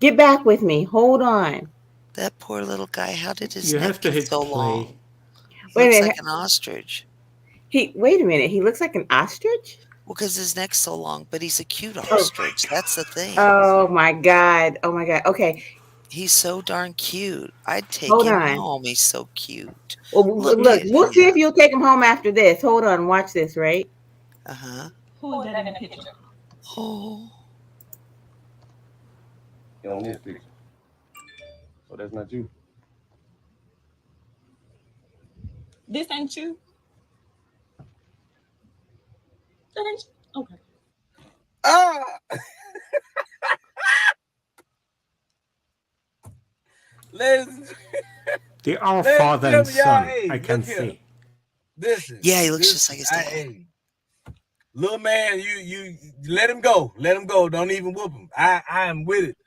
Get back with me. Hold on. that poor little guy. How did his You neck have to get hit so play. long? He Wait a looks like minute. an ostrich. He wait a minute. He looks like an ostrich? Well, because his neck's so long, but he's a cute Oh, ostrich. That's the thing. oh my God. Oh my God. Okay. He's so darn cute. I'd take Hold him on. home. He's so cute. Well, Look look, at we'll see if him. you'll take him home after this. Hold on. Watch this, right? Uh-huh. Who is that in the picture? Oh, You don't need a picture. So that's not you. This ain't you? That ain't you? Okay. Ah, ladies, They are ladies and father and gentlemen, y'all, son, hey, I can look here. see. Listen, yeah, he looks just like his dad. hey, little man, you let him go. Let him go. Don't even whoop him. I am with it.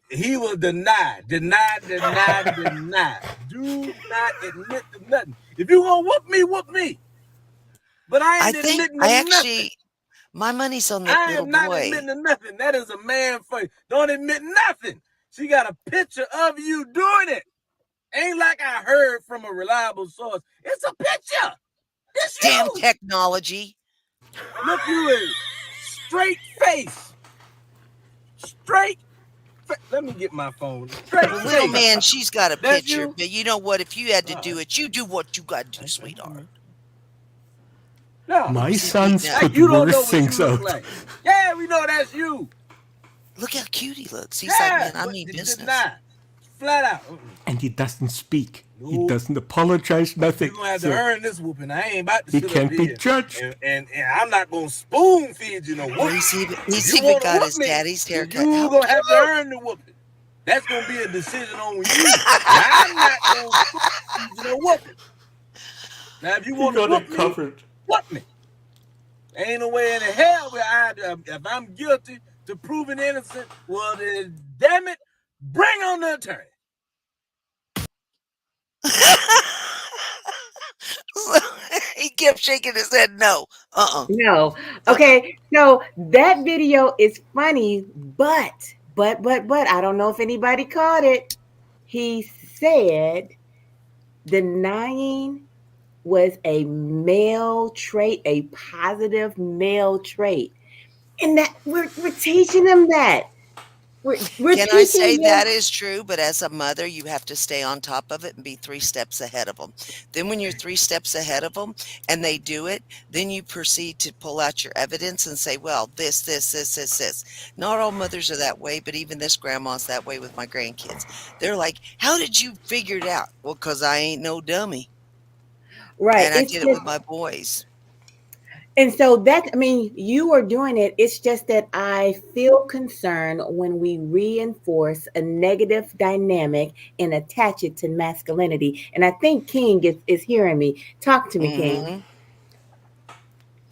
He will deny. Do not admit to nothing. If you gonna whoop me. But I I ain't think admitting to nothing. my money's on that I little am not boy. admitting to nothing. That is a man face. Don't admit nothing. She got a picture of you doing it. Ain't like I heard from a reliable source. It's a picture. It's Damn you. technology. Look you in. Straight face. Let me get my phone. Straight The little face. man, she's got a That's picture, you? but you know what? If you had to do it, you do what you got to do, sweetheart. No. My Who's he beating sons up? Like put you don't know worse what you things look out. like. Yeah, we know that's you. Look how cute he looks. He's like, Yeah, man, I but mean business. deny. Flat out. And he doesn't speak. He No. doesn't apologize, nothing. You're gonna have to So earn this whooping. I ain't about to he sit up can't be here judged. and I'm not gonna spoon feed you no Yeah, whooping. he's If you even want to got whoop his me, daddy's then haircut. you How gonna have to cute! earn the whooping. That's gonna be a decision on you. Now I'm not gonna spoon feed you no whooping. Now if you He want to got whoop it me, covered. whoop me. Ain't no way in the hell where if I'm guilty to proving innocent, well then damn it, bring on the attorney. He kept shaking his head. No, No. uh-uh. Okay. So that video is funny, but I don't know if anybody caught it. He said denying was a male trait, a positive male trait. And that we're teaching them that. We're Can I teaching say them. that is true? But as a mother, you have to stay on top of it and be 3 steps ahead of them. Then, when you're 3 steps ahead of them and they do it, then you proceed to pull out your evidence and say, well, this. Not all mothers are that way, but even this grandma's that way with my grandkids. They're like, how did you figure it out? Well, because I ain't no dummy. Right. And I did it with my boys. And so that, I mean, you are doing it. It's just that I feel concerned when we reinforce a negative dynamic and attach it to masculinity. And I think King is hearing me. Talk to me, King. Hmm.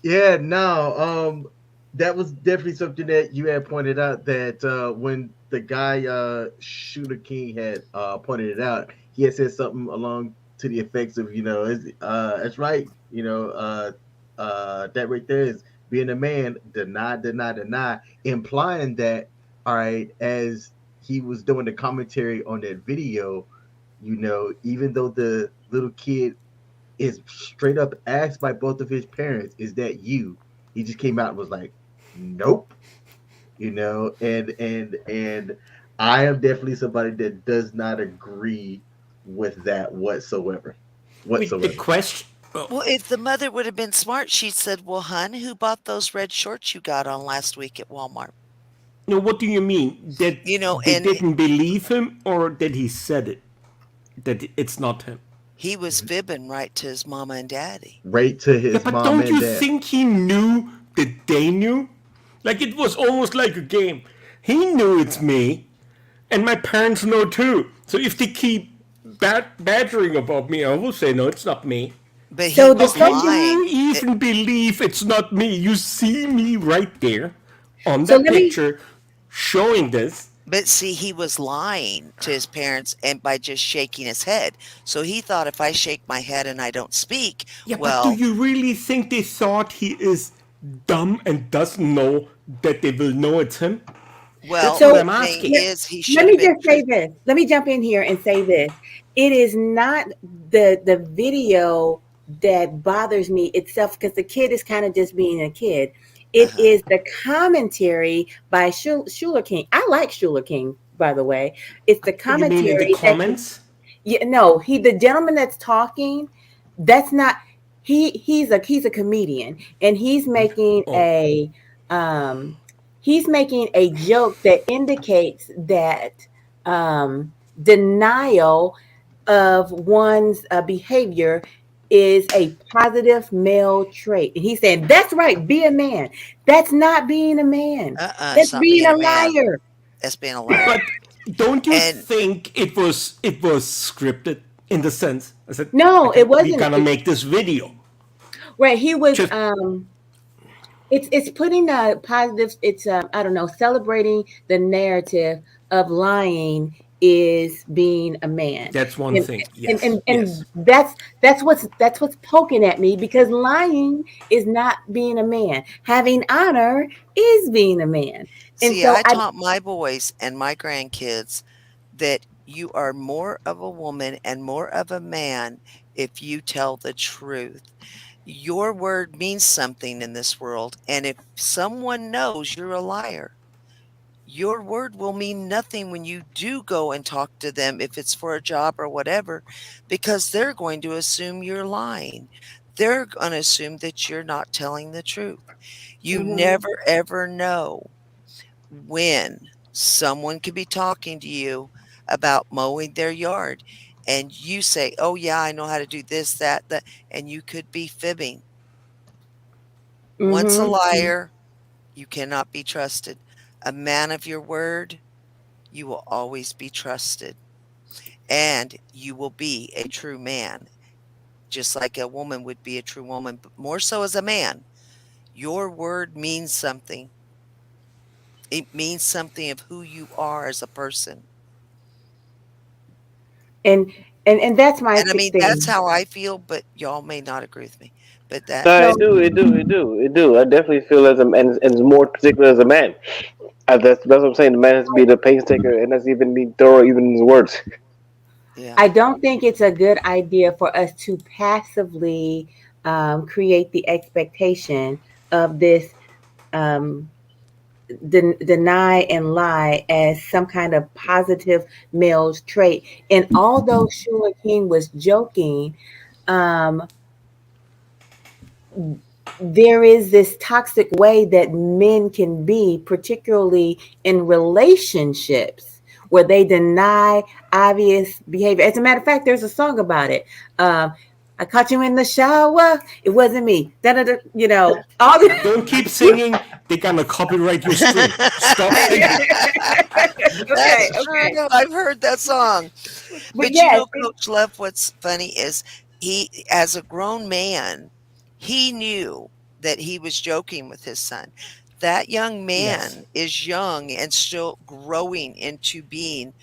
Yeah, no, that was definitely something that you had pointed out that when the guy Shooter King had pointed it out, he had said something along to the effects of, that's right, that right there is being a man, deny, deny, deny, implying that, all right, as he was doing the commentary on that video, even though the little kid is straight up asked by both of his parents, "Is that you?" He just came out and was like, "Nope," and I am definitely somebody that does not agree with that whatsoever. With the Whatsoever. question. Well, if the mother would have been smart, she said, "Well, hun, who bought those red shorts you got on last week at Walmart?" No, what do you mean? That they And didn't believe him, or that he said it? That it's not him? he was fibbing right to his mama and daddy. Right to Yeah, his but mom don't and you dad. think he knew that they knew? Like it was almost like a game. He knew it's me, and my parents know too. So if they keep badgering about me, I will say no, it's not me. But he So the How was can question, lying. you even believe it's not me? You see me right there on so that let me, picture showing this. But see, he was lying to his parents and by just shaking his head. So he thought if I shake my head and I don't speak, Yeah, but do well, you really think they thought he is dumb and doesn't know that they will know it's him? That's well, what so the I'm thing asking. is, he let should have me been just say this. Let me jump in here and say this. It is not the video that bothers me itself because the kid is kind of just being a kid. It uh-huh. is the commentary by Schuler King. I like Schuler King, by the way. It's the You mean in the commentary that comments? yeah, no, the gentleman that's talking, that's not he's a comedian and Oh, um he's making a joke that indicates that denial of one's behavior is a positive male trait. And he's saying, that's right, be a man. That's not being a man. That's It's not being being a a man. liar. That's being a liar. but don't you And think it was scripted in the sense? I said, No, it we wasn't. gonna make this video. Right. He was Just it's putting a positive, it's I don't know, celebrating the narrative of lying is being a man. that's one And thing. and Yes, and, yes. and that's what's poking at me because lying is not being a man. Having honor is being a man. And see, so I I taught my boys and my grandkids that you are more of a woman and more of a man if you tell the truth. Your word means something in this world. And if someone knows you're a liar, your word will mean nothing when you do go and talk to them, if it's for a job or whatever, because they're going to assume you're lying. They're going to assume that you're not telling the truth. You mhm, never ever know when someone could be talking to you about mowing their yard and you say, "Oh yeah, I know how to do this, that," and you could be fibbing. Once a mhm. liar, you cannot be trusted. A man of your word, you will always be trusted, and you will be a true man, just like a woman would be a true woman, but more so as a man. Your word means something. It means something of who you are as a person. and and that's my And I mean, that's thing. how I feel, but y'all may not agree with me. But that No, No, it do. I definitely feel as a man, and more particular as a man. That's what I'm saying. The man has to be the pace taker, and that's even be thorough, even in his words. yeah. I don't think it's a good idea for us to passively create the expectation of this um, deny and lie as some kind of positive male trait. And although Shula King was joking, um, there is this toxic way that men can be, particularly in relationships, where they deny obvious behavior. As a matter of fact, there's a song about it. I caught you in the shower. It wasn't me. Da da da. You know, all the. Don't keep singing. They're gonna copyright your stream. Stop singing. Okay, That's true. okay. I've heard that song. But But you yes, know, Coach Love, what's funny is he, as a grown man, he knew that he was joking with his son. That young Yes. man is young and still growing into being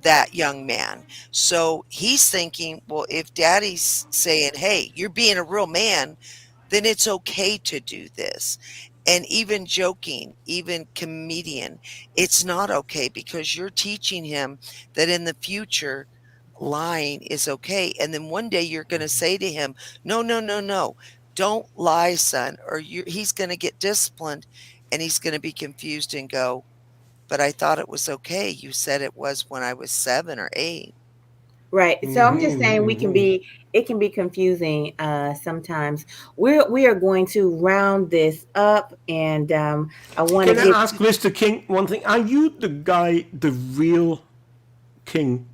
that young man. So he's thinking, well, if daddy's saying, hey, you're being a real man, then it's okay to do this. And even joking, even comedian, it's not okay because you're teaching him that in the future, lying is okay. And then one day you're going to say to him, no, no, no, no, don't lie, son, or he's going to get disciplined and he's going to be confused and go, but I thought it was okay. You said it was when I was 7 or 8. right. So I'm just saying we can Mm-hmm. be. It can be confusing sometimes. We are going to round this up, and I want to Can I give. ask Mr. King one thing? Are you the guy, the real King,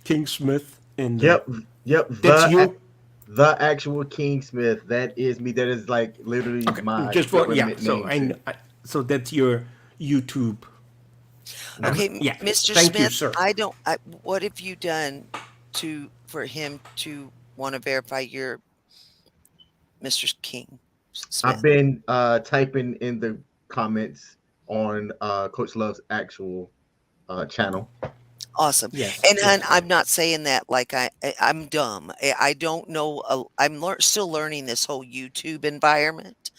King Smith in the? Yep, yep. That's you. The actual King Smith. That is me. That is like literally Okay, my just for yeah. government So name too. so that's your YouTube. Okay, Yeah. Mr. Thank you, Smith, sir. what have you done for him to want to verify you're Mr. King I've Smith? been typing in the comments on Coach Love's actual channel. Awesome. Yes, And that's hun, I'm fine. not saying that like I'm dumb. I don't know. I'm still learning this whole YouTube environment.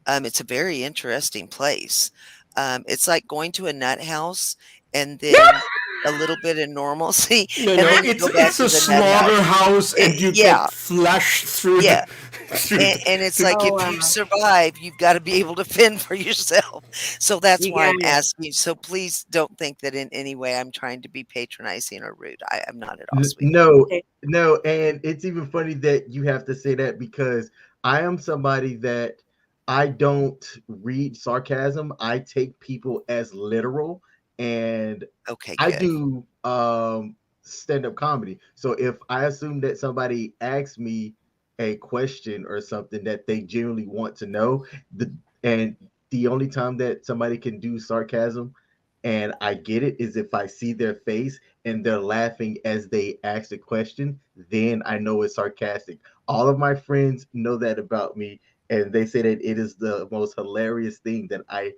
It's a very interesting place. It's like going to a nut house and then a little bit of normalcy, No, and no, then you go back it's to a the nut house. slaughterhouse, and you Yeah, get flushed through yeah. the through And it's the. like Oh if you wow, survive, you've got to be able to fend for yourself. So that's you why got I'm it. asking. So please don't think that in any way I'm trying to be patronizing or rude. I'm not at all, sweetheart. No, Okay. no, and it's even funny that you have to say that because I am somebody that I don't read sarcasm. I take people as literal, and Okay, I good. do stand-up comedy. So if I assume that somebody asks me a question or something that they genuinely want to know, and the only time that somebody can do sarcasm and I get it is if I see their face and they're laughing as they ask the question, then I know it's sarcastic. All of my friends know that about me, and they say that it is the most hilarious thing that I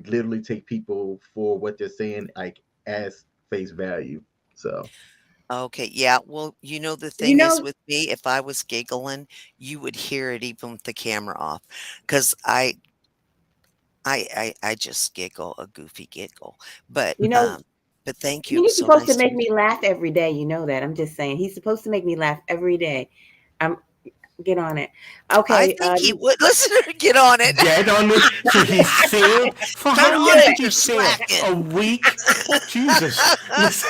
literally take people for what they're saying like as face value. So Okay, yeah. Well, you know, the You thing is know, with me, if I was giggling, you would hear it even with the camera off, because I just giggle a goofy giggle. But you know, but thank you. It was he's so supposed to nice to make meet me laugh every day. You know that. I'm just saying he's supposed to make me laugh every day. I'm get on it. I Okay. think he would listen to her get on it. Get on it. So he failed. For Get how on long it. did he You're fail? A slacking. week? Jesus. Listen,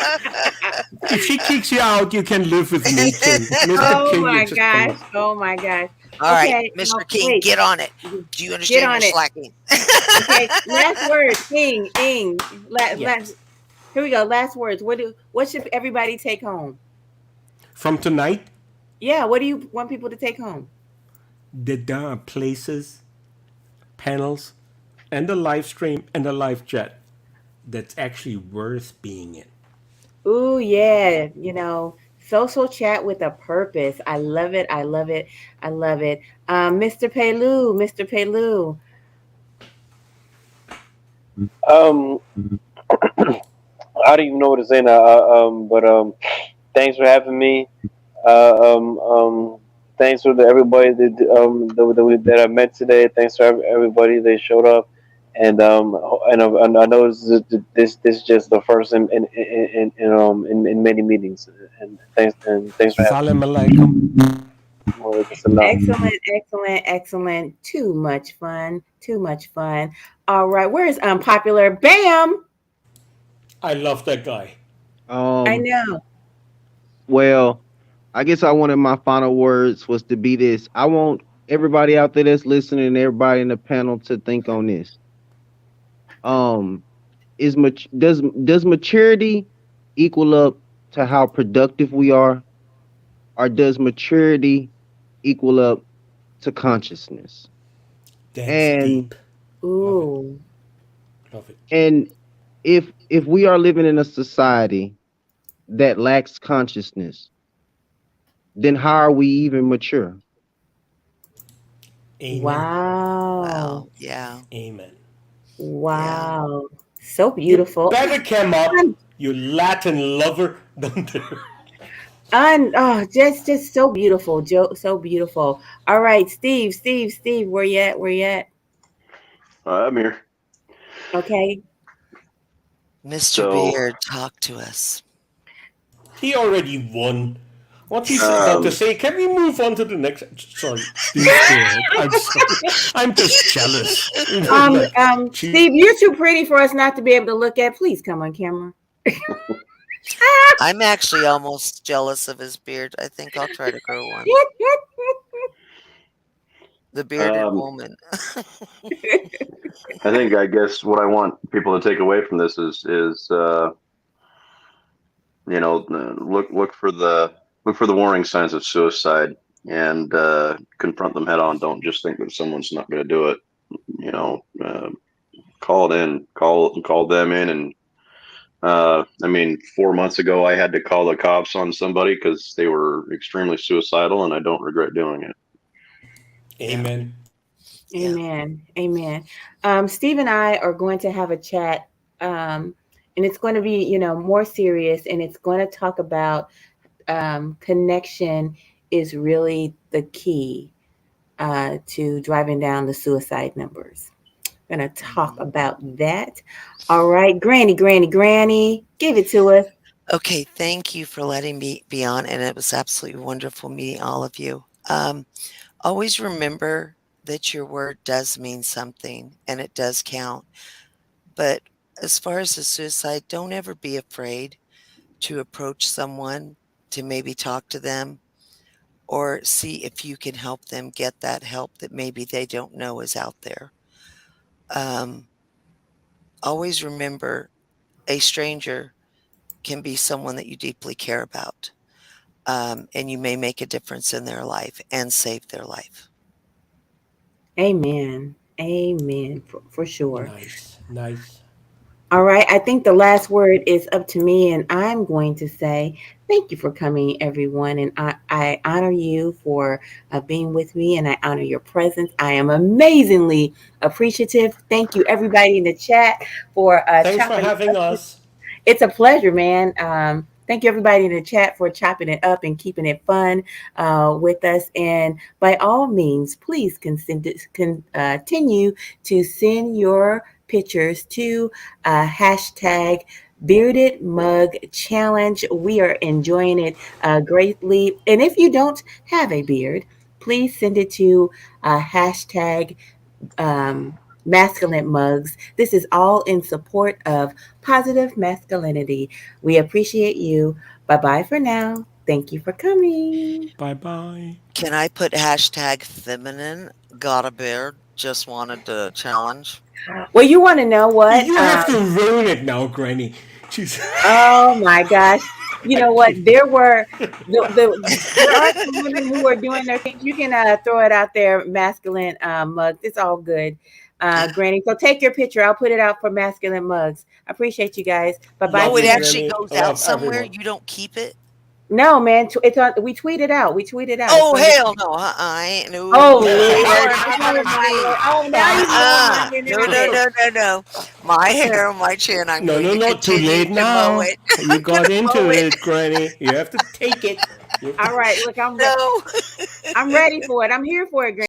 if she kicks you out, you can live with me, King. Mr. Oh King, you my just come gosh. in. Oh my gosh. All right, Okay. Mr. King, Wait. get on it. Do you Get understand you're on it. slacking? Okay. Last words. Ing. Last. Yes. Here we go. Last words. What should everybody take home? From tonight, Yeah. What do you want people to take home? that there are places, panels, and a live stream and a live chat that's actually worth being in. Ooh, yeah. Social chat with a purpose. I love it. I love it. I love it. Mr. Pelu, Mr. Pelu. Um, I don't even know what to say now. But thanks for having me. Thanks for everybody that I met today. Thanks for everybody that showed up, and I know this is just the first in many meetings. And thanks for having me. Salam alaikum. Walaikum salam. Excellent, excellent, excellent. Too much fun. Too much fun. All right. Where's unpopular? Bam. I love that guy. I Um, know. well, I guess I wanted my final words was to be this. I want everybody out there that's listening and everybody in the panel to think on this. Um, does maturity equal up to how productive we are? or does maturity equal up to consciousness? That's And deep. Love it. Ooh. Love it. and if we are living in a society that lacks consciousness, then how are we even mature? Amen. Wow. Wow. Yeah. Amen. Yeah. Wow. So You beautiful. better come up, Un, you Latin lover. Don't you? oh, just so beautiful, Joe. So beautiful. All right, Steve, where you at? Where you at? I'm here. Okay. Mr. So, Beard, talk to us. He already won. What he's about to um, say, can we move on to the next? Sorry, Steve, go ahead. I'm sorry. I'm just jealous. Like, gee, Steve, you're too pretty for us not to be able to look at. Please come on camera. I'm actually almost jealous of his beard. I think I'll try to grow one. The bearded um, woman. I guess what I want people to take away from this is look for the warning signs of suicide and confront them head on. Don't just think that someone's not going to do it. You know, call it in, call them in, and I mean, 4 months ago, I had to call the cops on somebody because they were extremely suicidal, and I don't regret doing it. Yeah. amen. Yeah. Amen. Amen. Steve and I are going to have a chat, and it's going to be, more serious, and it's going to talk about connection is really the key to driving down the suicide numbers. We're going to talk about that. All right, Granny, give it to us. Okay. Thank you for letting me be on. And it was absolutely wonderful meeting all of you. Always remember that your word does mean something and it does count. But as far as the suicide, don't ever be afraid to approach someone, to maybe talk to them, or see if you can help them get that help that maybe they don't know is out there. Um, Always remember a stranger can be someone that you deeply care about, and you may make a difference in their life and save their life. Amen. Amen. For sure. Nice, nice. All right. I think the last word is up to me, and I'm going to say thank you for coming, everyone. And I honor you for being with me, and I honor your presence. I am amazingly appreciative. Thank you, everybody in the chat, for Thanks for chopping it having up. us. It's a pleasure, man. Thank you, everybody in the chat, for chopping it up and keeping it fun with us. And by all means, please continue to send your pictures to hashtag Bearded Mug Challenge. We are enjoying it greatly. And if you don't have a beard, please send it to hashtag masculine mugs. This is all in support of positive masculinity. We appreciate you. Bye bye for now. Thank you for coming. Bye bye. Can I put hashtag feminine got a beard? Just wanted to challenge. Well, you want to know what? You have to ruin it now, Granny. She's. Oh my gosh. You know what? There are some women who are doing their things. You can throw it out there, masculine mugs. It's all good, Granny. So take your picture. I'll put it out for masculine mugs. I appreciate you guys. Bye bye Oh, Love for it you, now. actually Granny. goes I out love somewhere? everyone. You don't keep it? No, man. It's on. We tweet it out. It's Oh, going to. hell no. I ain't. No, Oh Lord, Lord. not Oh on my me. Lord. Oh, now you going Uh-uh. on in No, the no, pit. no, no, no. My hair, my chin, I'm No, going no, to no. Too continue late to mow now. it. You I'm going got to mow into it. it, Granny. You have to take it. You have to. All right. Look, No. I'm ready for it. I'm here for it, Granny.